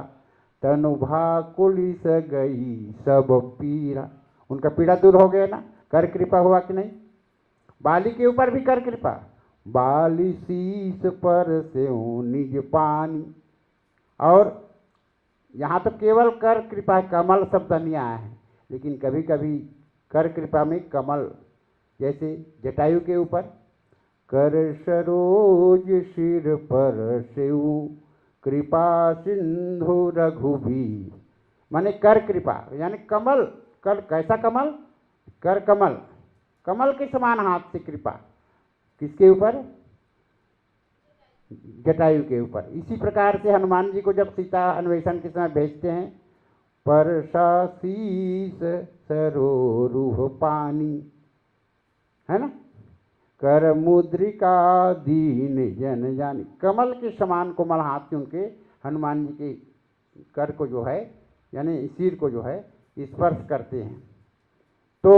Speaker 1: तनु भाकुलिस गई सब पीरा। उनका पीड़ा दूर हो गया ना, कर कृपा हुआ कि नहीं? बाली के ऊपर भी कर कृपा, बाली शीस पर से निज पानी। और यहाँ तो केवल कर कृपा, कमल शब्द नहीं आया है, लेकिन कभी कभी कर कृपा में कमल, जैसे जटायु के ऊपर कर सरोज सिर पर सेऊ कृपा सिंधु रघुवीर, माने कर कृपा यानी कमल। कर कैसा कमल? कर कमल, कमल के समान हाथ से कृपा। किसके ऊपर? जटायु के ऊपर। इसी प्रकार से हनुमान जी को जब सीता अन्वेषण के समय भेजते हैं, परसा शीस सरोरुह पानी, है ना। कर मुद्रिका दीन जन जानी, कमल के समान कोमल हाथ से उनके हनुमान जी के कर को जो है यानी सिर को जो है स्पर्श करते हैं। तो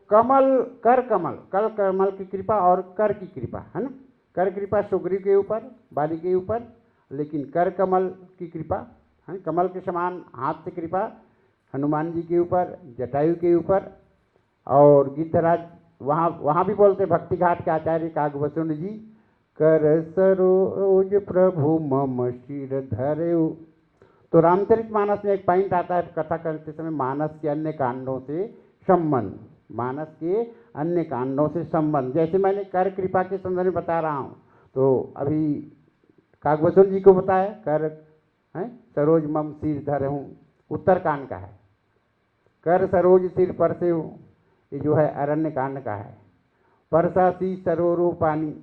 Speaker 1: कमल कर कमल की कृपा और कर की कृपा, है ना। कर कृपा सुग्रीव के ऊपर, बाली के ऊपर, लेकिन कर कमल की कृपा है, कमल के समान हाथ से कृपा हनुमान जी के ऊपर, जटायु के ऊपर। और गिद्धराज वहाँ भी बोलते भक्ति घाट के आचार्य कागभूषण जी, कर सरोज प्रभु मम शिर धरेउ। तो रामचरितमानस में एक पॉइंट आता है कथा करते समय, मानस के अन्य कांडों से संबंध, मानस के अन्य कांडों से संबंध। जैसे मैंने कर कृपा के संदर्भ में बता रहा हूँ, तो अभी कागभूषण जी को बताया कर है सरोज मम सिर धरे हूँ, उत्तर कांड का है। कर सरोज सिर पर से हूँ, ये जो है अरण्य कांड का है। परसा सी सरोरो पानी,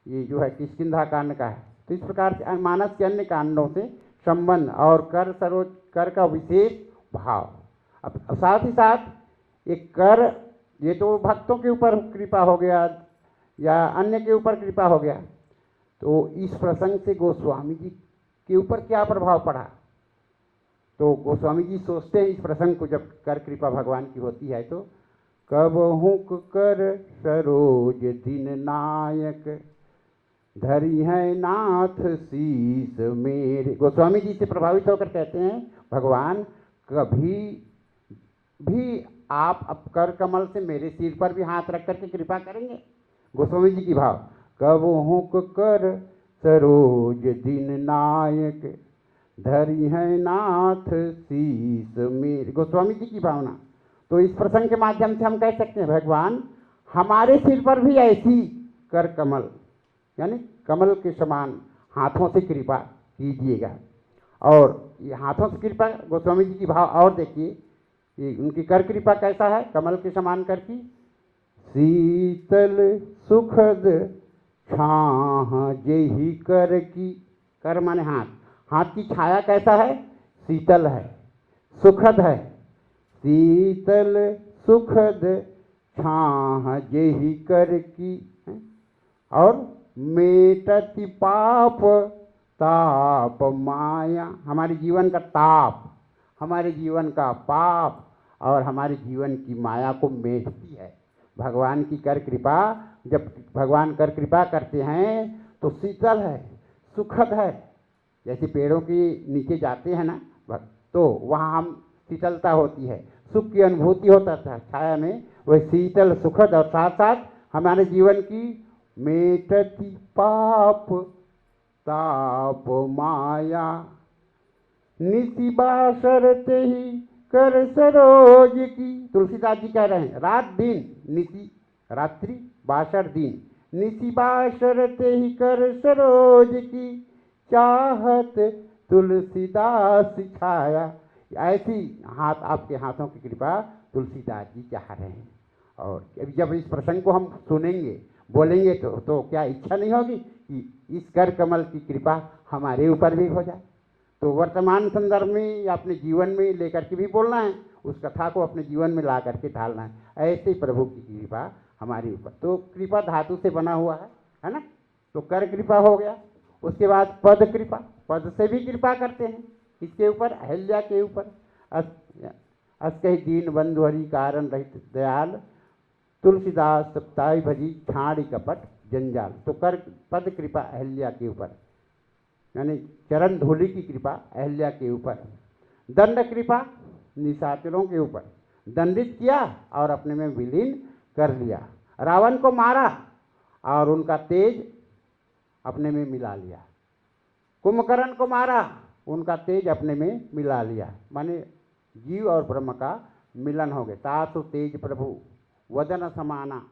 Speaker 1: ये जो है किष्किंधा कांड का है। तो इस प्रकार से मानस के अन्य कांडों से संबंध और कर सरोज कर का विशेष भाव। अब साथ ही साथ एक कर, ये तो भक्तों के ऊपर कृपा हो गया या अन्य के ऊपर कृपा हो गया। तो इस प्रसंग से गोस्वामी जी के ऊपर क्या प्रभाव पड़ा, तो गोस्वामी जी सोचते हैं इस प्रसंग को, जब कर कृपा भगवान की होती है तो कब हुक कर सरोज दिन नायक, धरी है नाथ शीस मेरे। गोस्वामी जी से प्रभावित होकर कहते हैं भगवान कभी भी आप अब कर कमल से मेरे सिर पर भी हाथ रख करके कृपा करेंगे। गोस्वामी जी की भाव, कब हुक कर सरोज दिन नायक, धरी है नाथ शीस मेरे। गोस्वामी जी की भावना। तो इस प्रसंग के माध्यम से हम कह सकते हैं भगवान हमारे सिर पर भी ऐसी कर कमल यानी कमल के समान हाथों से कृपा कीजिएगा। और ये हाथों से कृपा, गोस्वामी जी की भाव और देखिए, ये उनकी कर कृपा कैसा है कमल के समान कर की, शीतल सुखद छाह जेहि कर की। कर माने हाथ, हाथ की छाया कैसा है, शीतल है, सुखद है। शीतल सुखद छाह जेहि कर की, और मेटति पाप ताप माया, हमारे जीवन का ताप, हमारे जीवन का पाप और हमारे जीवन की माया को मेटती है भगवान की कर कृपा। जब भगवान कर कृपा करते हैं तो शीतल है, सुखद है। जैसे पेड़ों के नीचे जाते हैं ना तो वहाँ हम शीतलता होती है, सुख की अनुभूति होता था छाया में, वह शीतल सुखद और साथ साथ हमारे जीवन की मेटती पाप ताप माया। निसी बासरते ही कर सरोज की, तुलसीदास जी कह रहे हैं रात दिन, निसी रात्रि, बासर दिन, निसी बासरते ही कर सरोज की, चाहत तुलसीदास छाया। ऐसी हाथ, आपके हाथों की कृपा तुलसीदास जी चाह रहे हैं। और जब इस प्रसंग को हम सुनेंगे बोलेंगे तो क्या इच्छा नहीं होगी कि इस कर कमल की कृपा हमारे ऊपर भी हो जाए। तो वर्तमान संदर्भ में या अपने जीवन में लेकर के भी बोलना है, उस कथा को अपने जीवन में ला करके ढालना है। ऐसे ही प्रभु की कृपा हमारे ऊपर। तो कृपा धातु से बना हुआ है ना। तो कर कृपा हो गया। उसके बाद पद कृपा, पद से भी कृपा करते हैं इसके ऊपर, अहिल्या के ऊपर। अस्कहि दीन बंधु हरि कारण रहित दयाल, तुलसीदास सप्ताई भजी छाड़ी कपट जंजाल। तो कर पद कृपा अहिल्या के ऊपर, यानी चरण धूलि की कृपा अहिल्या के ऊपर। दंड कृपा निशाचरों के ऊपर, दंडित किया और अपने में विलीन कर लिया। रावण को मारा और उनका तेज अपने में मिला लिया। कुंभकर्ण को मारा, उनका तेज अपने में मिला लिया। माने जीव और ब्रह्म का मिलन हो गया। तासु तेज प्रभु वदन समाना।